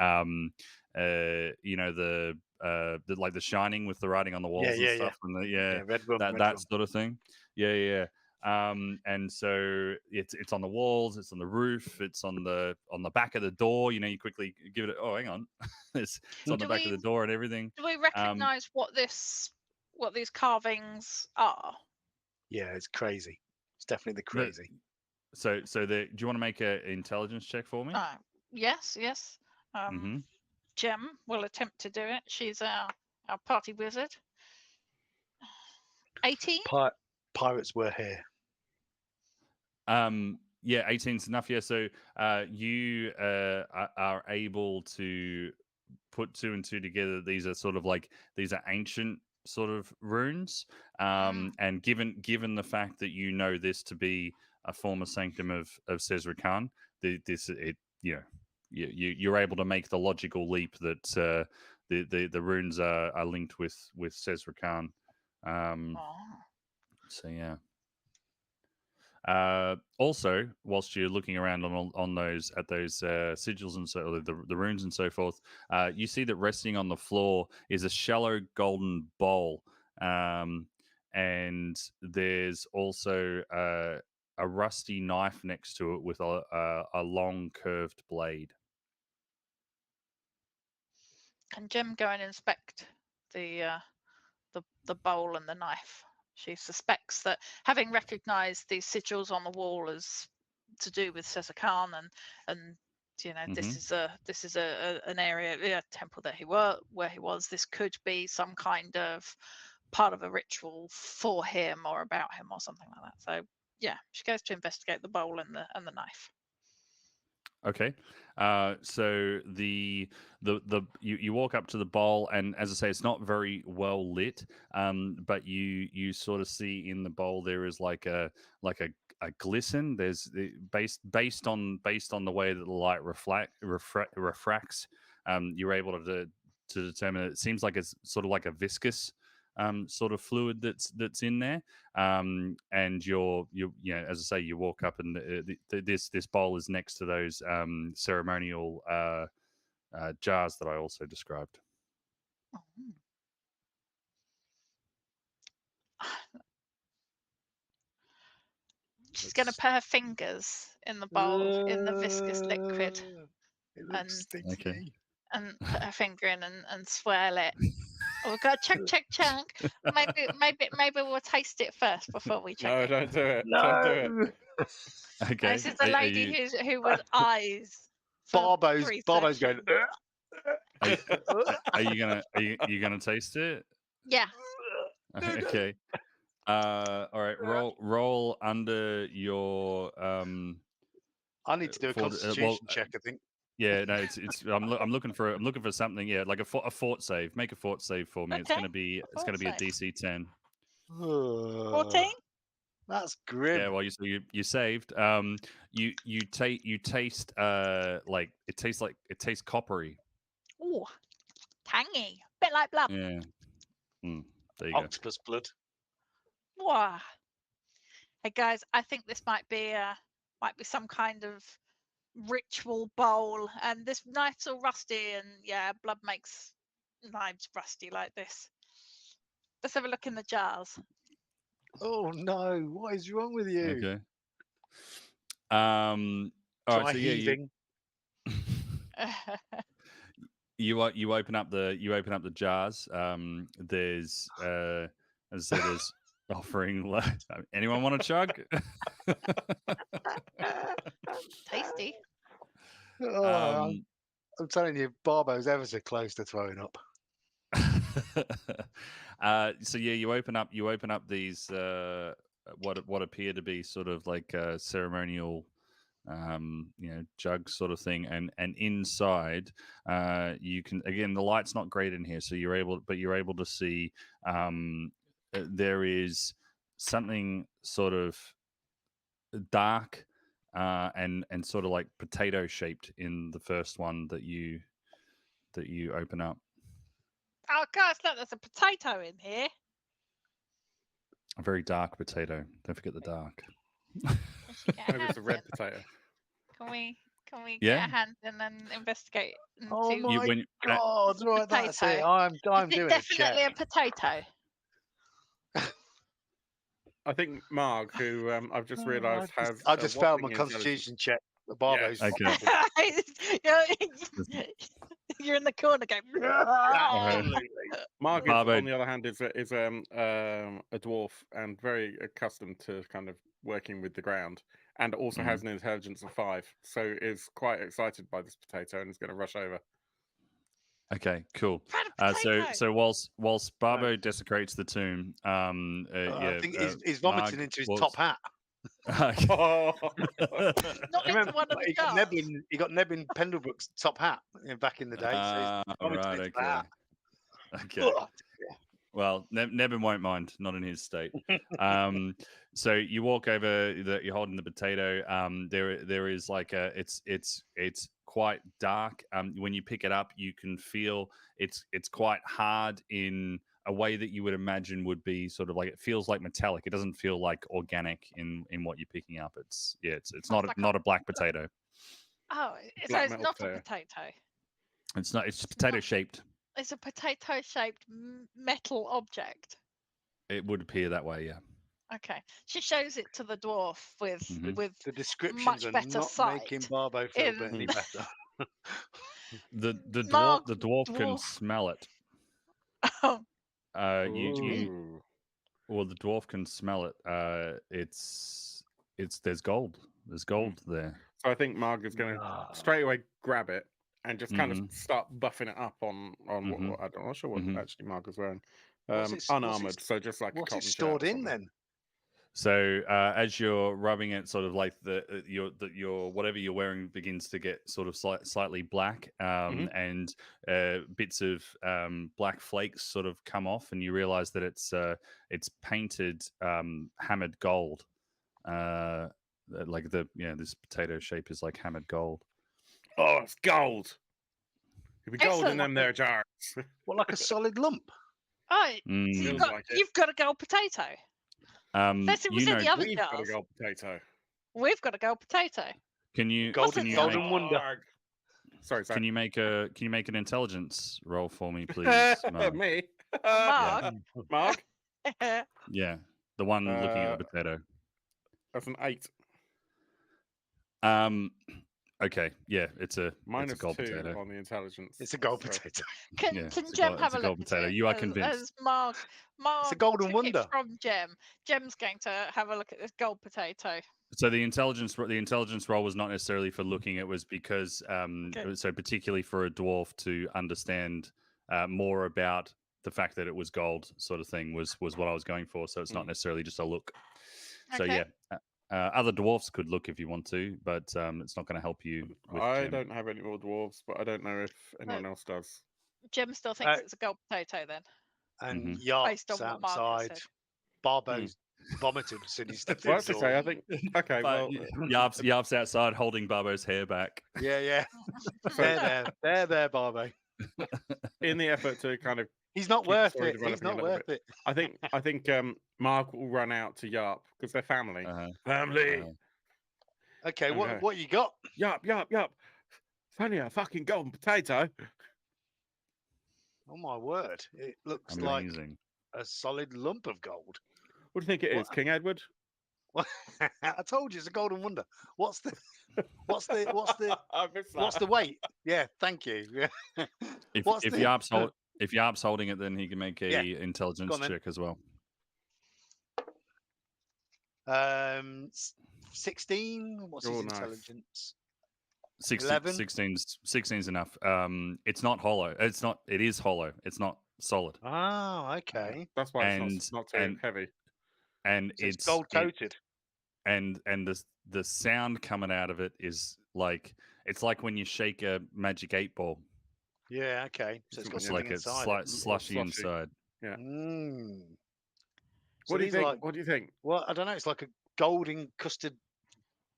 the like the Shining with the writing on the walls and stuff, and red rum, that sort of thing. Yeah. And so it's on the walls, it's on the roof, it's on the back of the door. You quickly give it. Oh, hang on, it's on the back of the door and everything. Do we recognize what these carvings are? Yeah, it's crazy. It's definitely crazy. So do you want to make an intelligence check for me? Yes. Jem will attempt to do it. She's our party wizard. 18. Pirates were here. Yeah, 18's enough. Yeah, so you are able to put 2 and 2 together. These are sort of like these are ancient sort of runes, and given the fact that you know this to be a former sanctum of Cesar Khan, you're able to make the logical leap that the runes are linked with Cesar Khan. So yeah. Also, whilst you're looking around on those sigils and so the runes and so forth, you see that resting on the floor is a shallow golden bowl, and there's also a rusty knife next to it with a long curved blade. Can Jem go and inspect the bowl and the knife? She suspects that, having recognised these sigils on the wall as to do with Cesar Khan, and this is an area, a temple that where he was. This could be some kind of part of a ritual for him or about him or something like that. So yeah, she goes to investigate the bowl and the knife. Okay. So you walk up to the bowl, and as I say, it's not very well lit. But you sort of see in the bowl there is like a glisten. There's based on the way that the light refracts. You're able to determine it seems like it's sort of like a viscous sort of fluid that's in there. And you know, as I say, you walk up, and this bowl is next to those ceremonial jars that I also described. She's going to put her fingers in the bowl in the viscous liquid, It looks sticky. and put her finger in and swirl it. Oh, we've got chunk. Maybe we'll taste it first before we check No, it. don't do it. No. Don't do it. Okay. This is the lady who was eyes. Barbo's going. Are you gonna taste it? Yeah. Okay. All right. Roll under your. I need to do a constitution check, I think. Yeah, no, it's. I'm looking for something. Yeah, like a fort save. Make a fort save for me. Okay. It's gonna be a DC 10. 14. That's grim. Yeah, well, you saved. You taste like it tastes coppery. Ooh, tangy, bit like blood. Yeah. There you Octopus blood. Wow. Hey guys, I think this might be some kind of ritual bowl, and this knife's all rusty, and yeah, blood makes knives rusty like this. Let's have a look in the jars. Oh no! What is wrong with you? Okay. All right. So heaving. You open up the jars. There's as I said, there's offering. Anyone want to chug? Tasty. I'm telling you, Barbo's ever so close to throwing up. So yeah, you open up these what appear to be sort of like ceremonial jug sort of thing, and inside you can, again, the light's not great in here, so you're able to see there is something sort of dark and sort of like potato shaped in the first one that you open up. Oh guys, look, there's a potato in here. A very dark potato. Don't forget the dark. Maybe it's a red potato. Can we get a hand and then investigate? And Oh see my what God! Right, that's it. potato. I'm Is doing it a check. definitely a potato? I think Marg, who I've just realised has. I just failed my wobbling constitution check. The Barbo's. Okay. You're in the corner going. Marg, Barbo. on the other hand, is a dwarf and very accustomed to kind of working with the ground, and also has an intelligence of 5, so is quite excited by this potato and is going to rush over. Okay, cool. So whilst Barbo desecrates the tomb, I think he's vomiting into his top hat. Not into one of the jars. He got Nebbin Pendlebrook's top hat back in the day. So right, okay. That. Okay. Well, Nebbin won't mind, not in his state. So you walk over, you're holding the potato. There is like it's quite dark. When you pick it up, you can feel it's quite hard in a way that you would imagine would be sort of like, it feels like metallic. It doesn't feel like organic in what you're picking up. It's not a black potato. Oh, so it's not a potato. It's not. It's potato shaped. It's a potato-shaped metal object. It would appear that way, yeah. Okay. She shows it to the dwarf with the descriptions much are better not sight making Barbo feel any better. The dwarf can smell it. Oh. Well, the dwarf can smell it. There's gold. There's gold there. So I think Marg is going to straight away grab it and just kind of start buffing it up on what I'm not sure what actually Marg was wearing. Unarmored, so just like what's it stored in then? So as you're rubbing it, sort of like your whatever you're wearing begins to get sort of slightly black, and bits of black flakes sort of come off, and you realize that it's painted hammered gold. Like this potato shape is like hammered gold. Oh, it's gold. It'd be gold in Excellent. them there jars. Well, like a solid lump. Oh, so Feels like it. you've got a gold potato. That's it was in the other We've got a jars. gold potato. We've got a gold potato. Can you Golden wonder. Sorry. Can you make an intelligence roll for me, please? Mark? Me? Mark. Mark? Yeah, the one looking at the potato. That's an 8. Okay, yeah, it's a Minus gold 2 potato. on the intelligence. It's a gold So- potato. Can Yeah, it's a Jem gold- have it's a a look gold at potato. it? You are As convinced. Mark It's a golden took wonder. it from Jem. Jem's going to have a look at this gold potato. So the intelligence roll was not necessarily for looking; it was because so particularly for a dwarf to understand more about the fact that it was gold, sort of thing, was what I was going for. So it's not necessarily just a look. So Okay. yeah. Other dwarfs could look if you want to, but it's not going to help you. With I Jem. don't have any more dwarves, but I don't know if anyone else does. Jem still thinks it's a gold potato then. And Based on Yarp's what Mark has outside. said. Barbo's vomited as soon as he stepped Well, in that's the door. okay. I think. Okay, But well, Yarp's outside holding Barbo's hair back. Yeah. There, Barbo. in the effort to kind of He's not keep the worth story it. He's developing a not little worth it. I think Mark will run out to Yarp because they're family. Family. Okay, Okay. what you got? Yarp. Funny, a fucking golden potato. Oh my word! It looks Amazing. like a solid lump of gold. What do you think it is, What? King Edward? I told you it's a golden wonder. What's the I missed what's that. the weight? Yeah, thank you. Yeah. If What's the- Yarp's holding it, then he can make a Yeah. intelligence Go on then. check as well. 16. What's his Oh, nice. intelligence? 16, 11? 16's enough. It's not hollow. It is hollow. It's not solid. Oh, okay. That's why And- it's not too and- heavy. And So it's gold coated. and the sound coming out of it is like it's like when you shake a magic 8-ball. Yeah, okay. So it's got It's something like it's inside. slightly slushy Slushy. inside. Mm. What do you these are think? like- What do you think? Well, I don't know. It's like a golden custard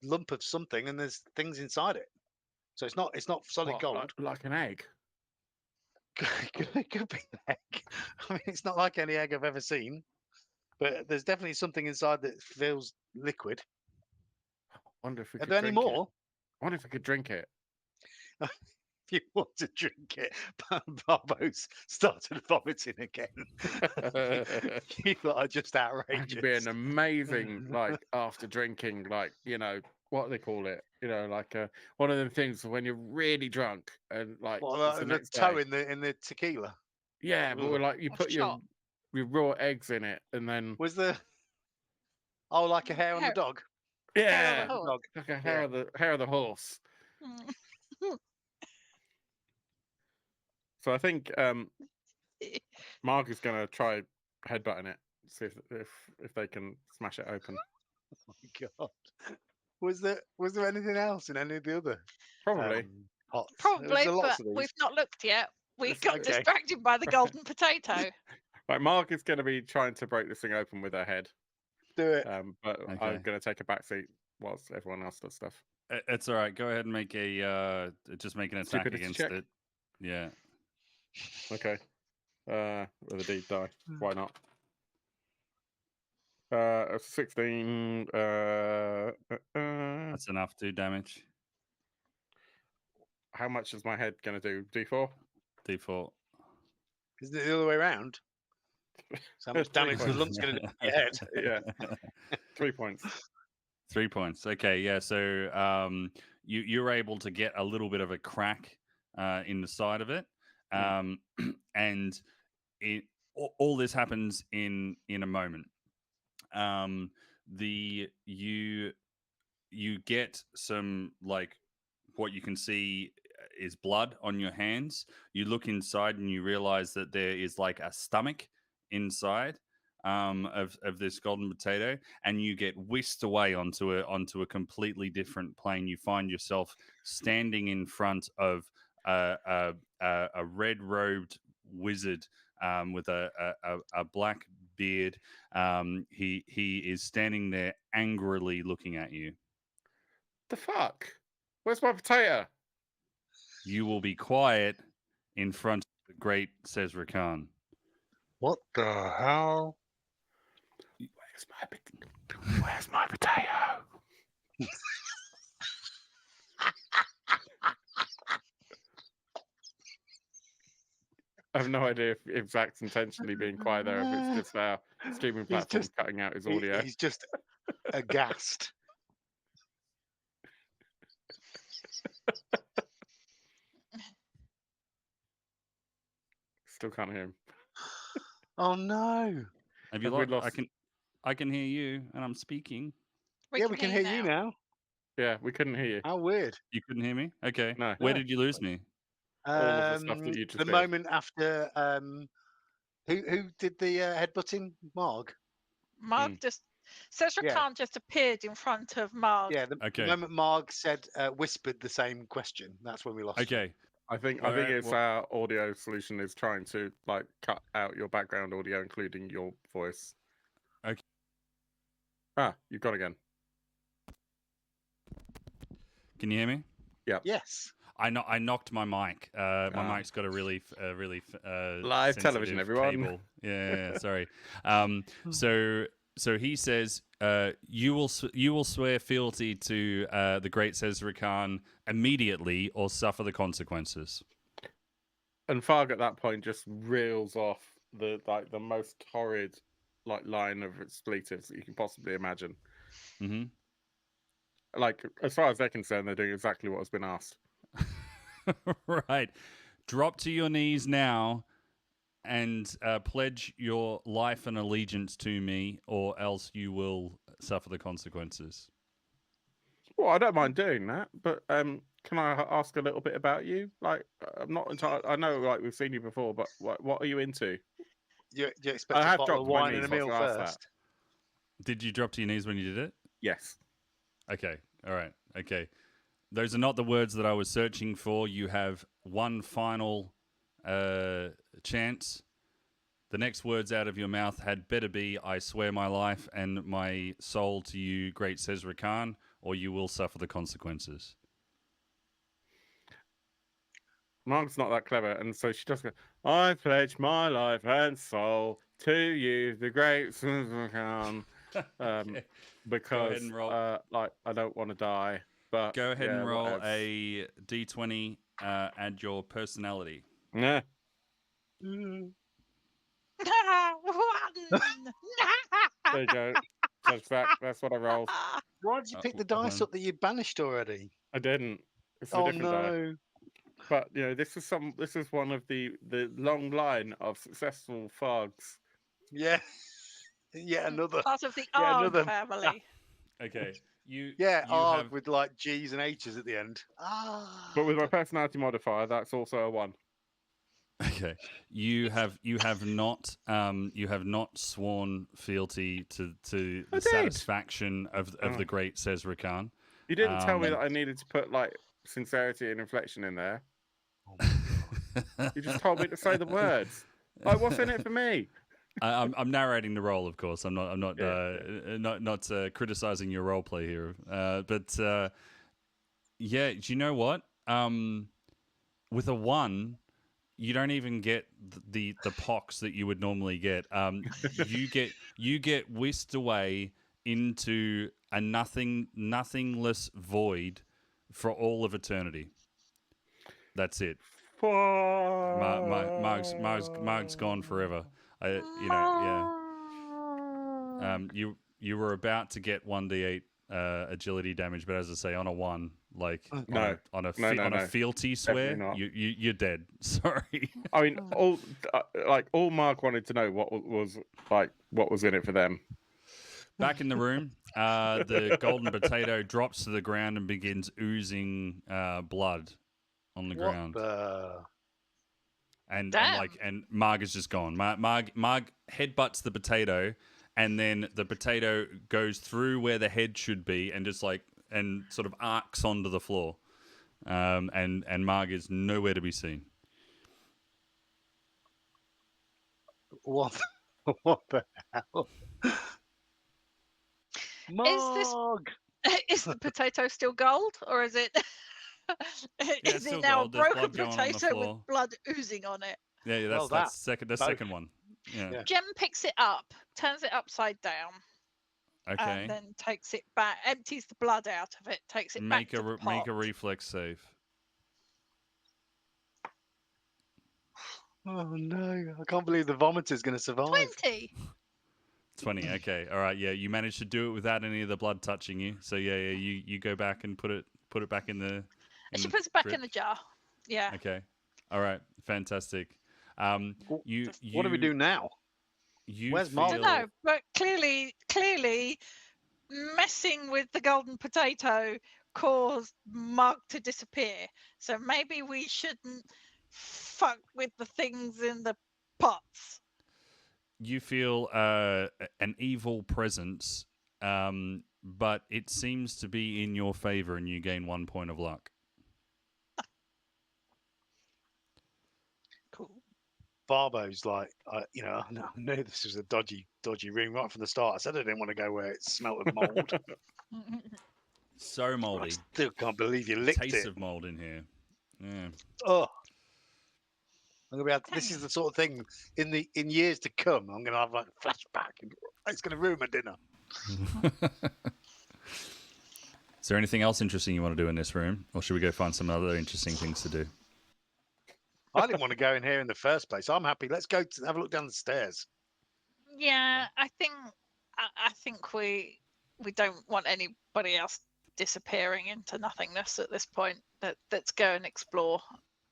lump of something, and there's things inside it. So it's not solid What, gold. like an egg. It could be an egg. I mean, it's not like any egg I've ever seen, but there's definitely something inside that feels liquid. Wonder if we Are could there any drink it. more? Wonder if we could drink it. If you want to drink it, Barbo's started vomiting again. You lot are just outrageous. It'd be an amazing, like, after drinking, like, what do they call it? Like one of them things when you're really drunk and like What, it's like the the next toe day. in the tequila? Yeah, but we're like you A put shot. your raw eggs in it and then Was the like a hair on the Hair. dog? yeah, horse. Dog. like a hair of the horse. Mm. So I think Mark is gonna try headbutting it, see if they can smash it open. Oh my god. Was there anything else in any of the other Probably. pots? Probably, There's but lots of these. we've not looked yet. We It's got okay. distracted by the golden potato. Like Mark is gonna be trying to break this thing open with her head. Do it. But Okay. I'm gonna take a back seat whilst everyone else does stuff. It's all right. Go ahead and make just make an attack Stupidity against check. it. Yeah. Okay. With a deep die. Why not? 16. That's enough. 2 damage. How much is my head gonna do? D4. D4. Isn't it the other way around? So how much damage the 3 lump's going to do to your head? Yeah. 3 points. 3 points. Okay, yeah. So you're able to get a little bit of a crack in the side of it, and all this happens in a moment. You get some, like, what you can see is blood on your hands. You look inside and you realize that there is like a stomach inside, of this golden potato, and you get whisked away onto a completely different plane. You find yourself standing in front of a red robed wizard with a black beard. He is standing there angrily looking at you. The fuck? Where's my potato? You will be quiet in front of the great Cesra Khan. What the hell? Where's my potato? I have no idea if Zach's intentionally being quiet there, if it's just our streaming platform cutting out his audio. He's just aghast. Still can't hear him. Oh no! Have you Have we lost? I can hear you, and I'm speaking. We can hear you now. Yeah, we couldn't hear you. How weird. You couldn't hear me? Okay. No. Where did you lose me? All of the stuff that you just the did. moment after who did the headbutting? Marg. Marg just Cesra Khan just appeared in front of Marg. Yeah, the moment Marg said whispered the same question. That's when we lost. Okay. I think it's our audio solution is trying to like cut out your background audio, including your voice. Okay. Ah, you've gone again. Can you hear me? Yeah. Yes. I knocked my mic. My mic's got a really live television, everyone. Cable. Yeah, sorry. So he says, you will swear fealty to the great Cesra Khan immediately, or suffer the consequences. And Farg at that point just reels off the most horrid line of expletives that you can possibly imagine. Mm-hmm. Like, as far as they're concerned, they're doing exactly what has been asked. Right. Drop to your knees now and pledge your life and allegiance to me, or else you will suffer the consequences. Well, I don't mind doing that, but can I ask a little bit about you? Like, I'm not entirely. I know, like, we've seen you before, but what are you into? You expect I a have bottle of dropped my wine and a knees meal once I asked first? Did you drop to your knees when you did it? Yes. Okay. All right. Okay. Those are not the words that I was searching for. You have one final chance. The next words out of your mouth had better be, I swear my life and my soul to you, great Cesra Khan, or you will suffer the consequences. Marg's not that clever, and so she does go, I pledge my life and soul to you, the great Cesra Khan. Okay. Because I don't want to die. But go ahead and roll a d20, add your personality. Yeah. There you go. That's what I rolled. Why did you pick the dice up that you banished already? I didn't. It's a different die. But this is one of the long line of successful fogs. Yeah. Yeah, another part of the Arg family. Okay. You Arg have... with like G's and H's at the end. But with my personality modifier, that's also a 1. Okay. You have not sworn fealty to the satisfaction of the great Cesra Khan. You didn't tell me that I needed to put like sincerity and inflection in there. You just told me to say the words. Like, what's in it for me? I'm narrating the role, of course. I'm not criticizing your role play here. But do you know what? With a 1, you don't even get the pox that you would normally get. You get whisked away into a nothingless void for all of eternity. That's it. Marg's gone forever. You were about to get 1d8 agility damage, but as I say, on a 1, on a fealty swear, you're dead. Sorry. I mean, all Mark wanted to know what was in it for them. Back in the room, the golden potato drops to the ground and begins oozing blood on the ground. And Damn. Marg is just gone. Marg headbutts the potato, and then the potato goes through where the head should be, and just and sort of arcs onto the floor. And Marg is nowhere to be seen. What? What the hell? Marg! Is the potato still gold, or is it? it's Is still it now gold. a There's broken blood going on the potato with floor. blood oozing on it? Yeah, Well, that's second. The both. second one. Yeah. Jem picks it up, turns it upside down, Okay. and then takes it back, empties the blood out of it, takes it back to the pot. Make a reflex save. Oh no! I can't believe the vomiter's going to survive. 20. 20. Okay. All right. Yeah, you managed to do it without any of the blood touching you. So yeah, you go back and put it back in the. She puts it back in the jar. Yeah. Okay. All right. Fantastic. What do we do now? Where's I Marg? don't know, but clearly, messing with the golden potato caused Marg to disappear. So maybe we shouldn't fuck with the things in the pots. You feel an evil presence, but it seems to be in your favor, and you gain 1 point of luck. Cool. Barbo's like, I knew this was a dodgy room right from the start. I said I didn't want to go where it smelled of mold. So I moldy. still can't believe you licked Taste it. of mold in here. Yeah. Oh, I'm gonna be. This is the sort of thing in years to come. I'm gonna have like a flashback. And it's gonna ruin my dinner. Is there anything else interesting you want to do in this room, or should we go find some other interesting things to do? I didn't want to go in here in the first place. I'm happy. Let's go to have a look down the stairs. Yeah, I think we don't want anybody else disappearing into nothingness at this point. Let's go and explore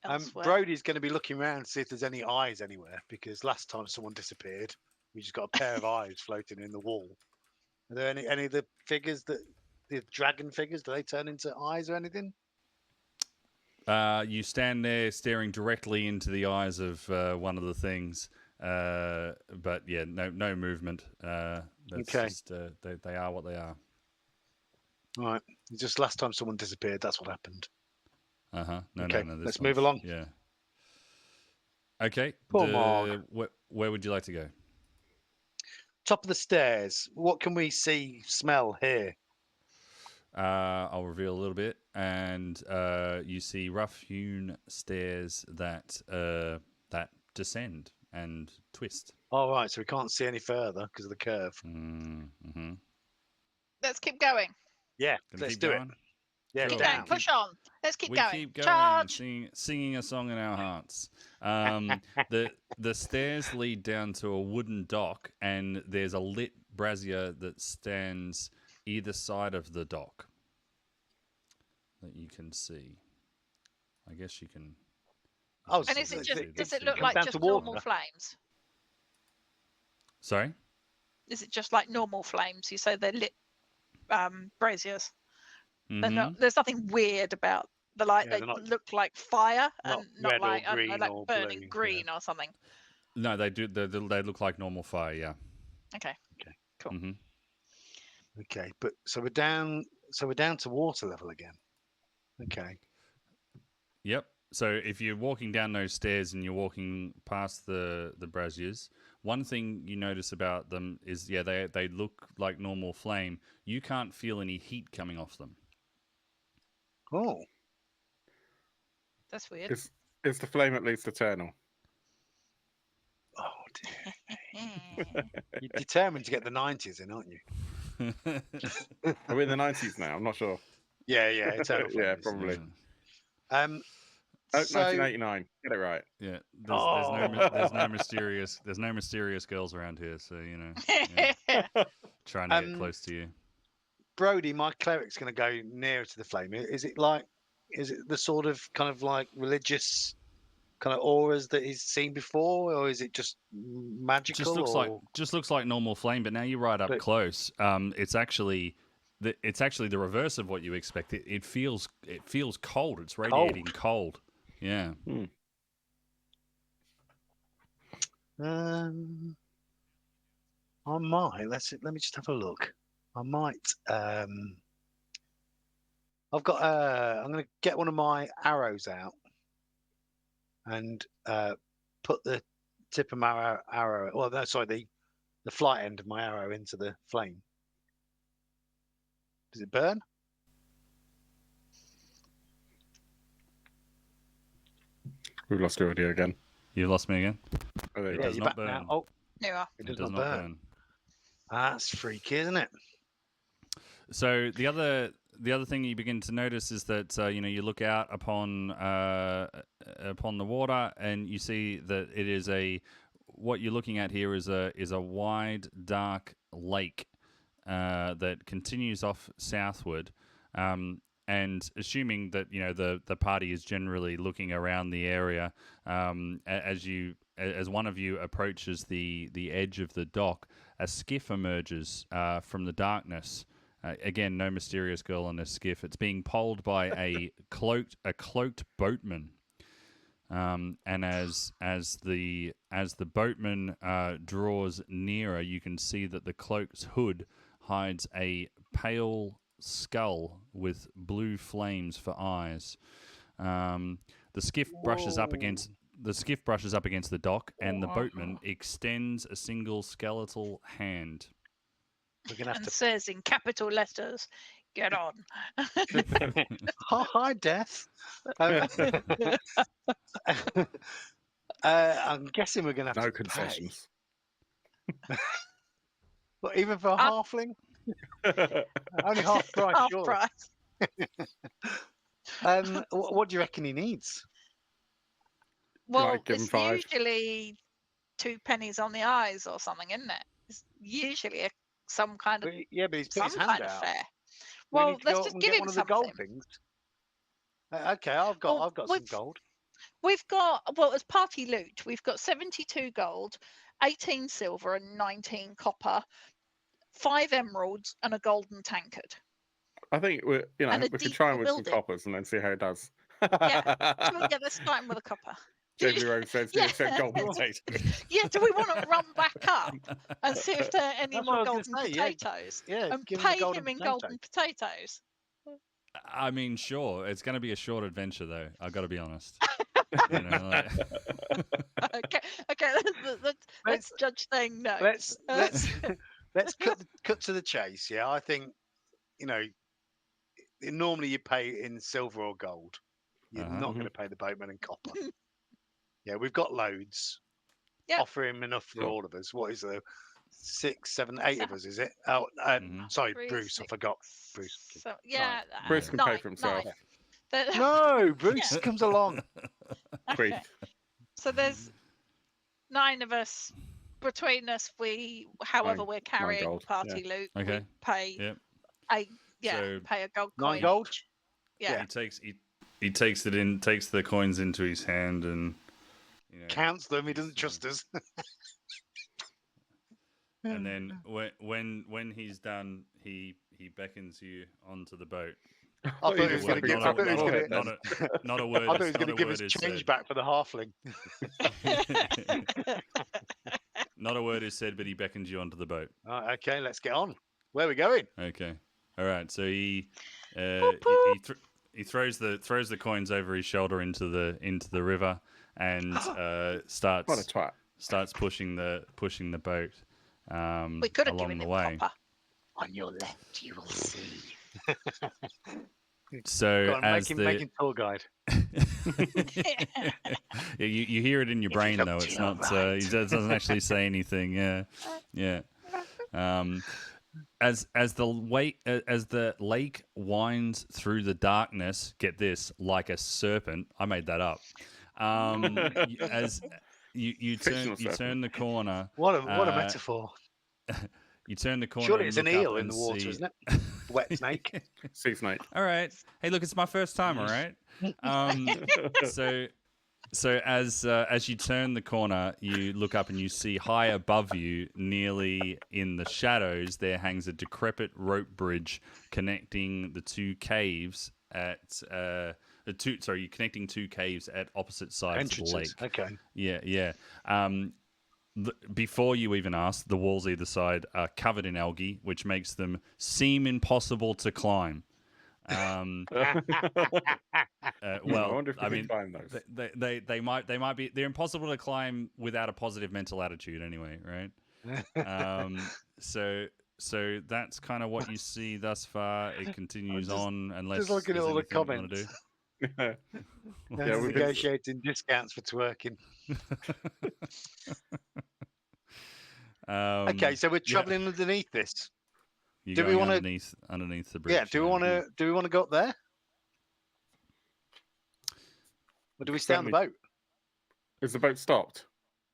elsewhere. Brody's going to be looking around to see if there's any eyes anywhere, because last time someone disappeared, we just got a pair of eyes floating in the wall. Are there any of the figures the dragon figures? Do they turn into eyes or anything? You stand there staring directly into the eyes of one of the things, but yeah, no movement. That's Okay. just, they are what they are. All right. Just last time someone disappeared, that's what happened. No. Okay, This let's move one's- along. Yeah. Okay. Poor Marg. Where would you like to go? Top of the stairs. What can we see, smell, hear? I'll reveal a little bit, and you see rough-hewn stairs that descend and twist. All right, so we can't see any further because of the curve. Mm-hmm. Let's keep going. Yeah, Gonna let's keep do going? it. Yeah, Sure. Keep going. down. Push on. Let's keep We going. keep going, Charge. singing a song in our hearts. The stairs lead down to a wooden dock, and there's a lit brazier that stands either side of the dock that you can see. I guess you can. Oh, And is so it just? it- Does it it look comes like down just to normal water. flames? Sorry. Is it just like normal flames? You say they're lit braziers. They're Mhm. not, there's nothing weird about the light. Yeah, They they're not- look like fire not and not red or like I don't know, green like or burning blue, yeah. green or something. No, they do. They look like normal fire. Yeah. Okay. Cool. Mm-hmm. Okay, but so we're down to water level again. Okay. Yep. So if you're walking down those stairs and you're walking past the braziers, one thing you notice about them is they look like normal flame. You can't feel any heat coming off them. Oh, That's weird. Is the flame at least eternal? oh dear. You're determined to get the 90s in, aren't you? Are we in the 90s now? I'm not sure. Yeah, eternal Yeah, flames. probably. So 1989. Get it right. Yeah. Oh. There's no mysterious girls around here, so you know. Yeah, trying to get close to you. Brody, my cleric's going to go nearer to the flame. Is it the sort of kind of like religious kind of auras that he's seen before, or is it just magical? Just looks like normal flame, but now you're right up close. It's actually the reverse of what you expect. It feels cold. It's radiating cold. Yeah. I might. Let me just have a look. I might. I'm going to get one of my arrows out and put the tip of my arrow. Well, no, sorry, the flight end of my arrow into the flame. Does it burn? We've lost your audio again. You lost me again. Oh, there you It go. does you're not back now. burn. Oh, You are. it It does not burn. That's freaky, isn't it? So the other thing you begin to notice is that you look out upon the water and you see that it is what you're looking at here is a wide dark lake that continues off southward. And assuming that the party is generally looking around the area, as one of you approaches the edge of the dock, a skiff emerges from the darkness. Again, no mysterious girl on a skiff. It's being poled by a cloaked boatman. And as the boatman draws nearer, you can see that the cloak's hood hides a pale skull with blue flames for eyes. The skiff brushes up against the dock, and the boatman extends a single skeletal hand. We're gonna have And to. says in capital letters, "Get on." Oh, hi, Death. I'm guessing we're gonna have No to concessions. pay. Well, even for a halfling, only half price. Half Sure. price. What do you reckon he needs? Well, give him it's 5. usually 2 pennies on the eyes or something, isn't it? It's usually some kind of Yeah, but he's put his some hand kind of out. fare. We Well, need to let's go up just and give get him one of the something. gold things. Okay, I've got Well, some gold. We've got, well, as party loot, we've got 72 gold, 18 silver, and 19 copper, 5 emeralds, and a golden tankard. I think we could try and with some coppers and then see how it does. Yeah, let's start him with a copper. Jamie Rose says, "You said golden potato." Yeah, do we want to run back up and see if there are any That's more what I was golden gonna say, potatoes? Yeah, And give pay the him in potato. golden potatoes. I mean, sure, it's going to be a short adventure, though. I've got to be honest. Okay. Let's judge saying no. Let's cut to the chase. Yeah, I think normally you pay in silver or gold. You're not going to pay the boatman in copper. Yeah, we've got loads. Yeah. Offer him enough for all of us. What is there? 6, 7, 8 of us, is it? Oh, sorry, 3, Bruce. 6, I forgot. Bruce. So, yeah, Bruce can pay for himself. 9. No, Bruce comes along. Okay. So there's 9 of us. Between us, however we're carrying gold, party loot, Okay. we pay Yep. pay a gold 9 coin. gold. each. Yeah. He takes the coins into his hand and Counts them. He doesn't trust us. and then when he's done, he beckons you onto the boat. I thought he was going to give. Not a word. I thought he was going to give us change back for the halfling. Not a word is said, but he beckons you onto the boat. Okay, let's get on. Where are we going? Okay, all right. So he throws the coins over his shoulder into the river and starts What a twat. starts pushing the boat We could have along given the him way. copper. On your left, you will see. So Go on, as make him tour guide. Yeah, you hear it in your If you brain look though. to It's your not. right. He doesn't actually say anything. Yeah. As the lake winds through the darkness, get this, like a serpent. I made that up. As you turn the corner. What a metaphor. You turn the corner. Surely and it's an look up eel in and the water, see- isn't it? Wet snake. Sea snake. All right. Hey, look, it's my first time. All right. So as you turn the corner, you look up and you see high above you, nearly in the shadows, there hangs a decrepit rope bridge connecting the 2 caves at connecting 2 caves at opposite sides of the lake. Entrances. Okay. Yeah. before you even ask, the walls either side are covered in algae, which makes them seem impossible to climb. I wonder if we can climb those. They might be. They're impossible to climb without a positive mental attitude, anyway, right? So that's kind of what you see thus far. It continues on unless just looking at there's all the anything you wanna comments. do. Yeah, we've been- negotiating discounts for twerking. Okay, so we're traveling underneath this. You're Do we going wanna- underneath the bridge. Yeah. Do we want to go up there? Or do we stay on the boat? Is the boat stopped?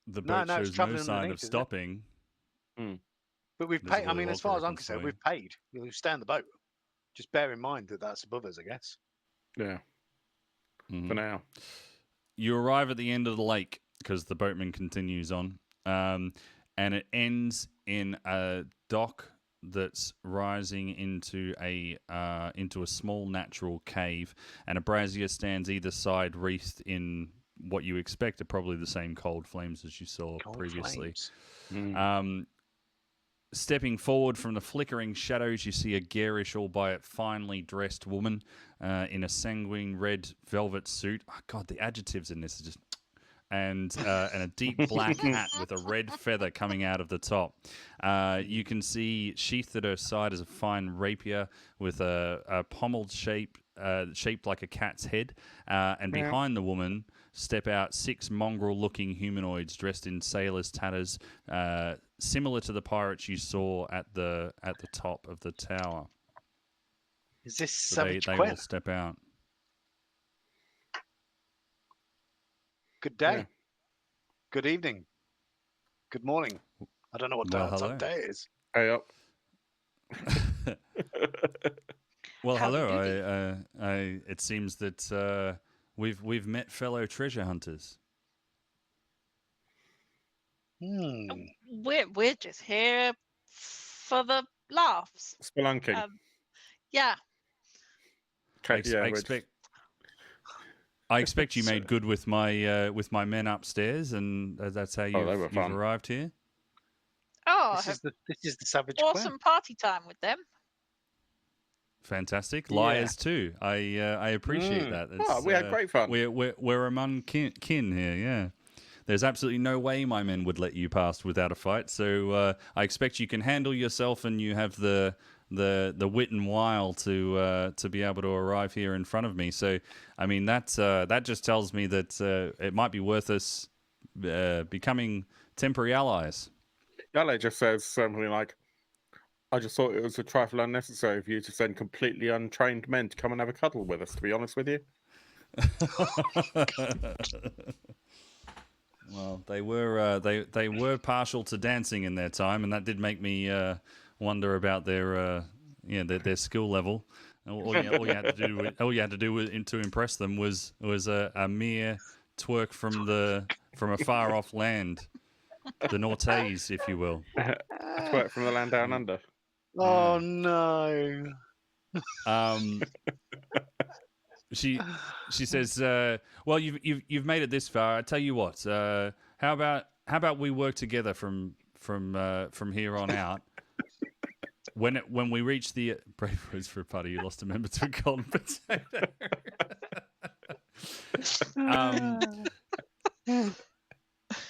The No, boat no, it's shows no travelling sign underneath, of isn't it? stopping. But we've There's a paid. I mean, little as far as I'm reference concerned, for we've paid. We'll stay on the boat. Just bear in mind that that's above us, I guess. Yeah. Mhm. For now. You arrive at the end of the lake because the boatman continues on, and it ends in a dock that's rising into a small natural cave, and a brazier stands either side, wreathed in what you expect are probably the same cold flames as you saw previously. Stepping forward from the flickering shadows, you see a garish, albeit finely dressed woman in a sanguine red velvet suit. Oh, God, the adjectives in this are just... And a deep black hat with a red feather coming out of the top. You can see sheathed at her side is a fine rapier with a pommeled shape shaped like a cat's head. And behind the woman step out 6 mongrel-looking humanoids dressed in sailors' tatters, similar to the pirates you saw at the top of the tower. Is this So Savage they Quinn? all step out. Good day. Yeah. Good evening. Good morning. I don't know what time hello. day it is. Hey up. Well, Howdy hello. It seems that we've met fellow treasure hunters. We're just here for the laughs. Spelunking. Yeah. Okay, yeah, I expect you made good with my men upstairs, and that's how you've arrived here. Oh, this is the Savage awesome party time with them. Fantastic. Liars too. I appreciate that. Oh, we had great fun. We're among kin here. Yeah. There's absolutely no way my men would let you pass without a fight. So I expect you can handle yourself, and you have the wit and wile to be able to arrive here in front of me. So I mean that just tells me that it might be worth us becoming temporary allies. Yale just says something like, I just thought it was a trifle unnecessary for you to send completely untrained men to come and have a cuddle with us, to be honest with you. Well, they were partial to dancing in their time, and that did make me wonder about their skill level. All you had to do to impress them was a mere twerk from a far off land, the Nortes, if you will. A twerk from the land down under. Oh no. She says, "Well, you've made it this far. I tell you what. How about we work together from here on out? When we reach the brave words for a party, you lost a member to a golden potato."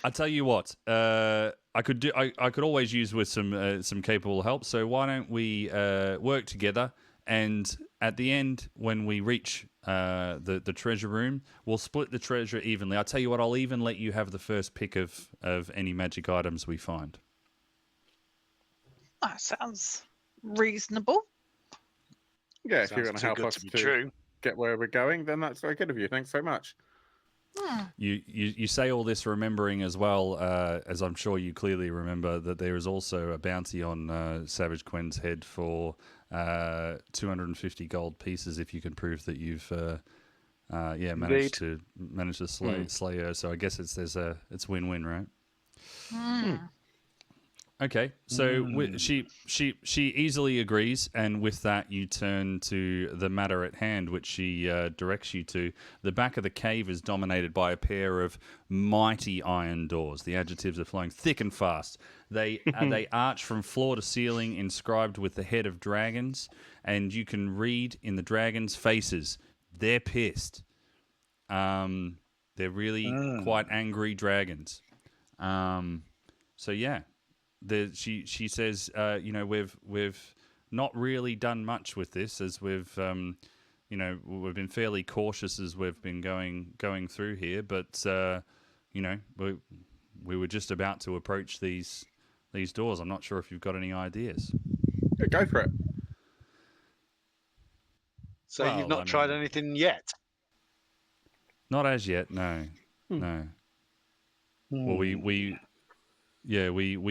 I tell you what. I could always use with some capable help. So why don't we work together? And at the end, when we reach the treasure room, we'll split the treasure evenly. I'll tell you what, I'll even let you have the first pick of any magic items we find. That sounds reasonable. Yeah, if you're going to help us to get where we're going, then that's very good of you. Thanks so much. You say all this remembering as well, as I'm sure you clearly remember, that there is also a bounty on Savage Quinn's head for 250 gold pieces if you can prove that you've managed to slay her. So I guess it's win-win, right? Okay, so she easily agrees, and with that, you turn to the matter at hand, which she directs you to. The back of the cave is dominated by a pair of mighty iron doors. The adjectives are flowing thick and fast. They arch from floor to ceiling, inscribed with the head of dragons, and you can read in the dragons' faces, they're pissed. They're really quite angry dragons. So yeah. She says, we've not really done much with this, as we've we've been fairly cautious as we've been going through here, but we were just about to approach these doors. I'm not sure if you've got any ideas. Yeah, go for it. So Well, you've not tried anything yet? Not as yet, no. No. Well, we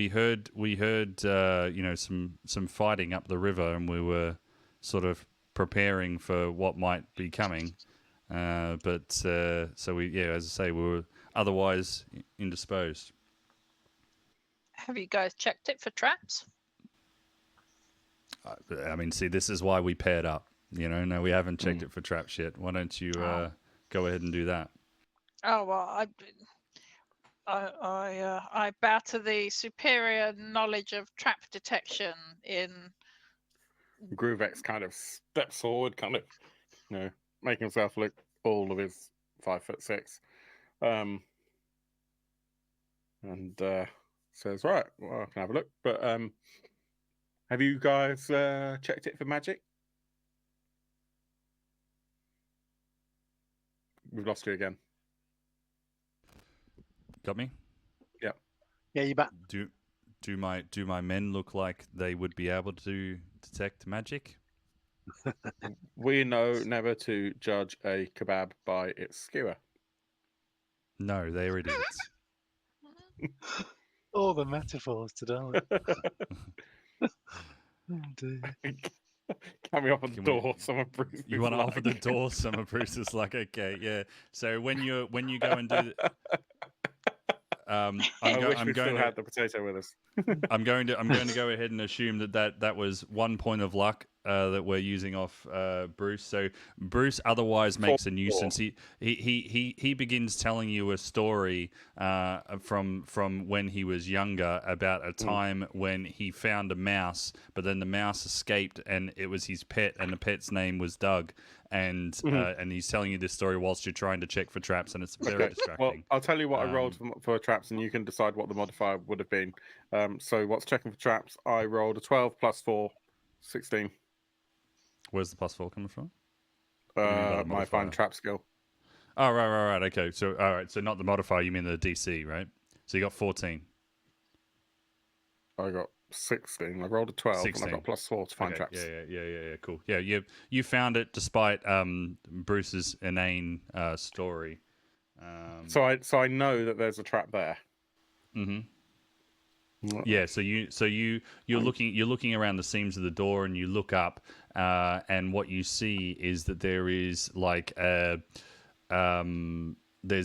heard some fighting up the river, and we were sort of preparing for what might be coming. So we, as I say, we were otherwise indisposed. Have you guys checked it for traps? I mean, see, this is why we paired up. No, we haven't checked it for traps yet. Why don't you go ahead and do that? Oh well, I bow to the superior knowledge of trap detection in. Groovex kind of steps forward, kind of, making himself look all of his 5'6", and says, "Right, well, I can have a look, but have you guys checked it for magic?" We've lost you again. Got me? Yeah. Yeah, you back. Do my men look like they would be able to detect magic? We know never to judge a kebab by its skewer. No, they're idiots. All the metaphors today. Oh dear. Can we offer the door? Someone Bruce. You want to offer the door? Someone Bruce is like, okay, yeah. So when you go and do I wish we still had the potato with us. I'm going to go ahead and assume that was 1 point of luck that we're using off Bruce. So Bruce otherwise makes a nuisance. He begins telling you a story from when he was younger about a time when he found a mouse, but then the mouse escaped and it was his pet, and the pet's name was Doug. And he's telling you this story whilst you're trying to check for traps, and it's very distracting. Well, I'll tell you what I rolled for traps, and you can decide what the modifier would have been. So what's checking for traps? I rolled a 12 plus 4, 16. Where's the plus 4 coming from? My find trap skill. Oh, right. Okay, so all right, so not the modifier, you mean the DC, right? So you got 14. I got 16. I rolled a 12, 16. and I got plus 4 to find traps. Yeah, cool. Yeah, you found it despite Bruce's inane story. So I know that there's a trap there. Mm-hmm. Yeah, so you're looking around the seams of the door, and you look up, and what you see is that there is like there's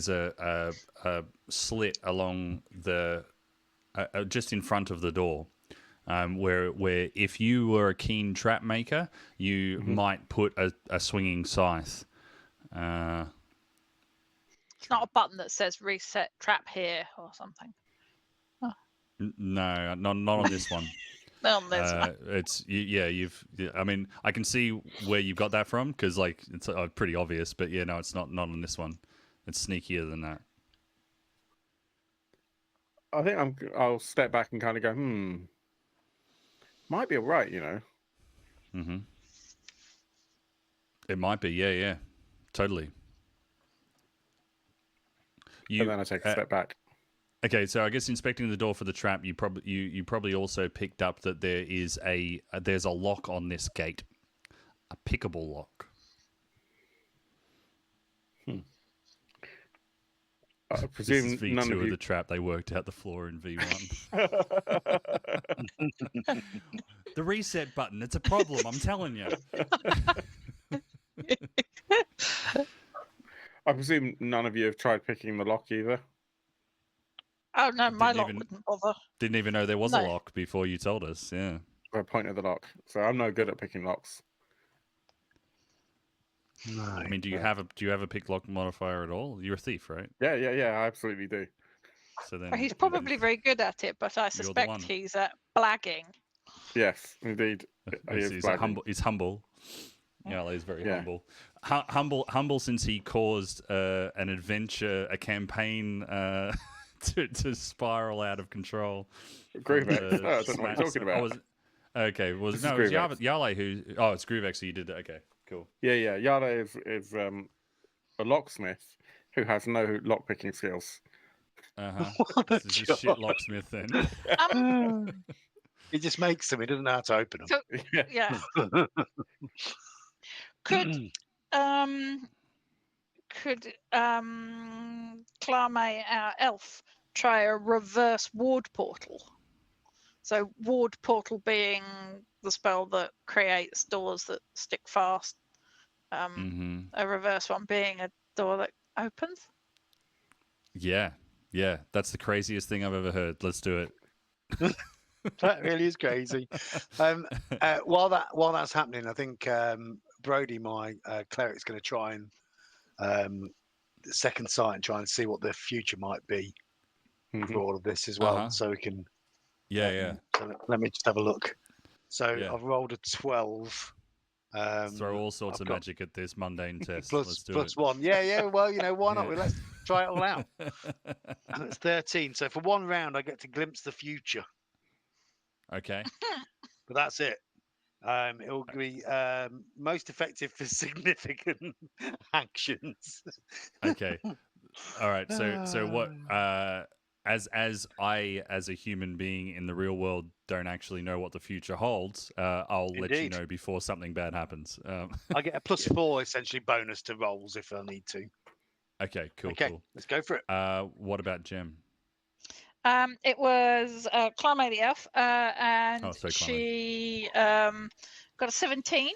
a slit along the just in front of the door, where if you were a keen trap maker, you might put a swinging scythe. It's not a button that says reset trap here or something. No, not on this one. Not on this one. It's I mean, I can see where you've got that from, because like it's pretty obvious. But yeah, no, it's not on this one. It's sneakier than that. I think I'll step back and kind of go, might be all right, Mm-hmm. It might be, yeah, totally. And then I take a step back. Okay, so I guess inspecting the door for the trap, you probably also picked up that there's a lock on this gate, a pickable lock. I presume this is none V2 of you... the trap. They worked out the floor in V1. The reset button, it's a problem, I'm telling you. I presume none of you have tried picking the lock either. Oh no, my Didn't lot even- wouldn't bother. Didn't even know there was a No. lock before you told us. Yeah. I pointed the lock, so I'm no good at picking locks. No. I mean, do you have a pick lock modifier at all? You're a thief, right? Yeah, I absolutely do. So then He's you- probably very good at it, but I one. suspect he's blagging. Yes, indeed. He is He's blagging. humble. He's humble. Yeah, he's very Yeah. humble. Humble since he caused an adventure, a campaign to spiral out of control. Groovex. Uh, Oh, I don't know what smash- you're talking about. was okay. Was This is no? It was Groovex. Yale who? Oh, it's Groovex. So you did that. Okay, cool. Yeah. Yada is a locksmith who has no lock picking skills. What a This is a shit locksmith then. He just makes them. He doesn't know how to open them. So, Yeah. yeah. Could Clarme, our elf, try a reverse ward portal? So ward portal being the spell that creates doors that stick fast. A reverse one being a door that opens. Yeah, that's the craziest thing I've ever heard. Let's do it. That really is crazy. While that's happening, I think Brody, my cleric's going to try and second sight and try and see what the future might be for all of this as well. So we can. Yeah. So let me just have a look. So Yeah. I've rolled a 12. Throw all sorts I've of got magic at this mundane test. Let's do plus it. 1. Yeah. Well, why not? Yeah. Let's try it all out. And it's 13. So for one round, I get to glimpse the future. Okay. But that's it. It will be most effective for significant actions. Okay. All right. So what? As I, as a human being in the real world, don't actually know what the future holds. I'll let you Indeed. know before something bad happens. I get a +4 essentially bonus to rolls if I need to. Okay. Cool. Okay, Cool. let's go for it. What about Jem? It was Clarme the elf, and so Clarme. she got a 17,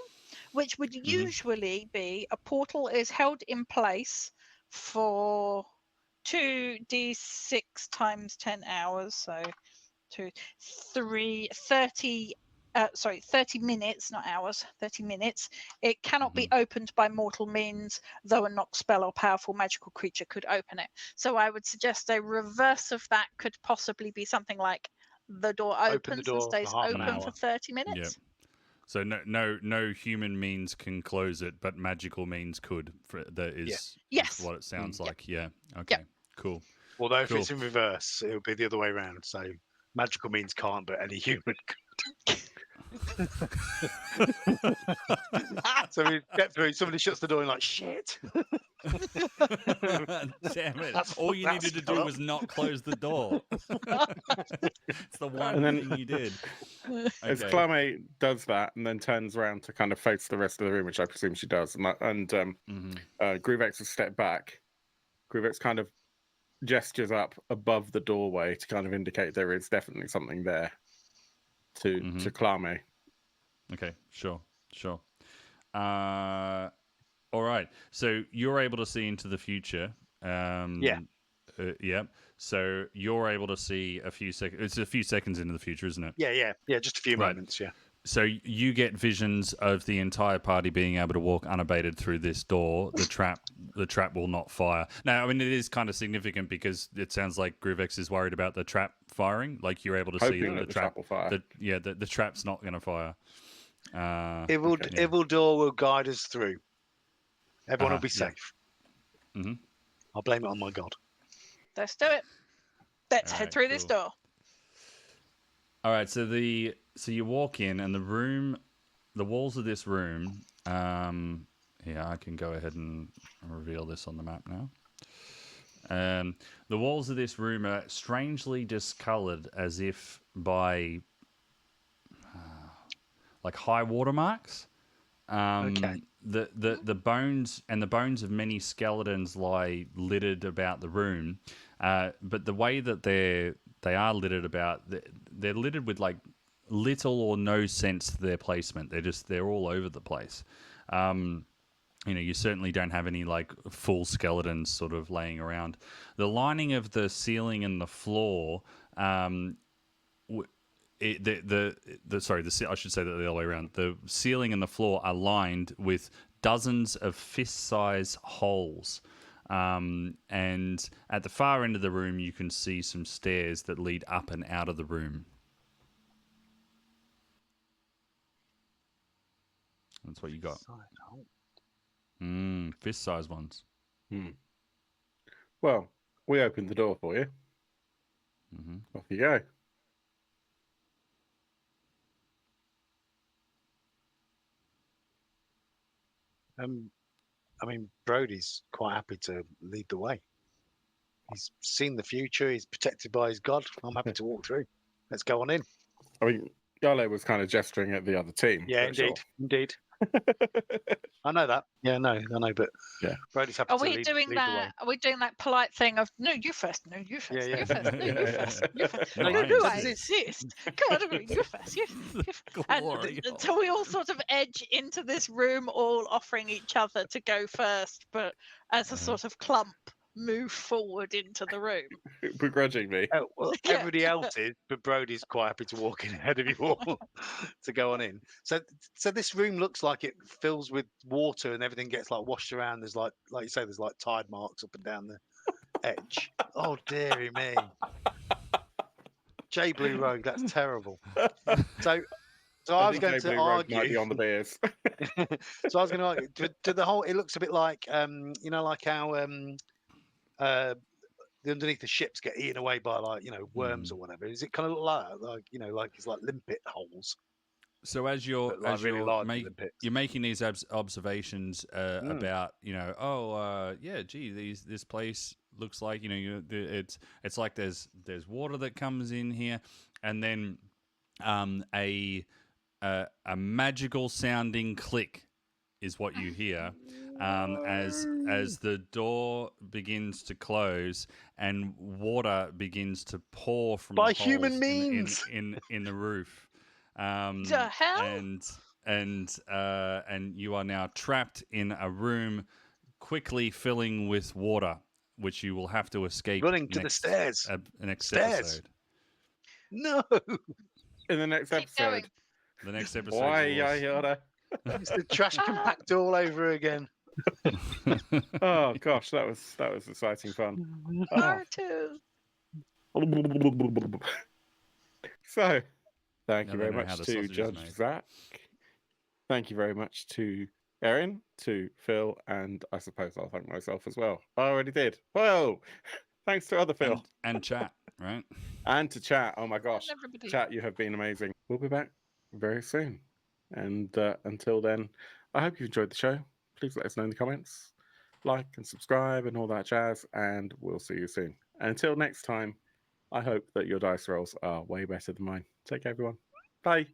which would usually be a portal is held in place for 2d6 times 10 hours, so 30 minutes, not hours, 30 minutes. It cannot be opened by mortal means, though a knock spell or powerful magical creature could open it. So I would suggest a reverse of that could possibly be something like the door Open the opens door and for stays half an open hour. for 30 minutes. Yep. So no human means can close it, but magical means could. That is, Yes. is what it sounds Yep. like. Yeah. Okay. Yep. Cool. Although if Cool. it's in reverse, it would be the other way around. So magical means can't, but any human could. So we get through. Somebody shuts the door and like shit. Damn it! That's All you fucked needed to that do up. was not close the door. It's the one And then- thing you did. As Okay. Clarme does that and then turns around to kind of face the rest of the room, which I presume she does, and Groovex has stepped back. Groovex kind of gestures up above the doorway to kind of indicate there is definitely something there to Clarme. Okay. Sure. All right. So you're able to see into the future. Yep. So you're able to see a few seconds. It's a few seconds into the future, isn't it? Yeah. Just a few Right. moments. Yeah. So you get visions of the entire party being able to walk unabated through this door. The trap will not fire. Now, I mean, it is kind of significant because it sounds like Groovex is worried about the trap firing. Like you're able to see Hoping that that the the trap will fire. The trap's not going to fire. Evil door will guide us through. Everyone will be yeah. safe. I'll blame it on my god. Let's do it. Let's All head right, through this cool. door. All right, so you walk in and the walls of this room. I can go ahead and reveal this on the map now. The walls of this room are strangely discolored, as if by like high water marks. Okay. The bones and the bones of many skeletons lie littered about the room, but the way that they are littered about, they're littered with like little or no sense to their placement. They're all over the place. you certainly don't have any like full skeletons sort of laying around. The lining of the ceiling and the floor, I should say that the other way around. The ceiling and the floor are lined with dozens of fist-size holes. And at the far end of the room, you can see some stairs that lead up and out of the room. That's what you got. Fist-sized ones. Well, we opened the door for you. Off you go. I mean, Brody's quite happy to lead the way. He's seen the future. He's protected by his god. I'm happy to walk through. Let's go on in. I mean, Yale was kind of gesturing at the other team. Yeah, but sure. indeed. I know that. Yeah, no, I know, but yeah, Brody's happy Are to we lead doing the that? way. Are we doing that polite thing of no, you first, no, you first, Yeah. you first, no, you first, you first, No, no, I no, I insist. insist. Come on, you first, you first. And so we all sort of edge into this room, all offering each other to go first, but as a sort of clump, move forward into the room. Begrudgingly. Oh, well, Yeah. everybody else is, but Brody's quite happy to walk in ahead of you all to go on in. So this room looks like it fills with water and everything gets like washed around. There's like you say, there's like tide marks up and down the edge. Oh dearie me, J Blue Rogue, that's terrible. So I was going to argue. Might be on the beers. So I was going to argue. To the whole, it looks a bit like like how the underneath the ships get eaten away by like worms or whatever. Is it kind of like it's like limpet holes? So as you're But, like, as really you're, large limpets. you're making these observations about this place looks like it's like there's water that comes in here, and then a magical sounding click is what you hear as the door begins to close and water begins to pour from By the human holes means in the roof. The hell? And you are now trapped in a room quickly filling with water, which you will have to escape running to the stairs. Next Stairs. episode. No, In the next Keep episode. going. The next episode. Why, Yoda? it's the trash compactor all over again. Oh gosh, that was exciting fun. R2. So, thank Now you they very know how much the to sausage is Judge made. Zach. Thank you very much to Erin, to Phil, and I suppose I'll thank myself as well. I already did. Whoa! Thanks to other Phil. And chat, right? And to chat. Oh my gosh. Everybody. Chat, you have been amazing. We'll be back very soon. And until then, I hope you enjoyed the show. Please let us know in the comments. Like and subscribe and all that jazz. And we'll see you soon. And until next time, I hope that your dice rolls are way better than mine. Take care, everyone. Bye.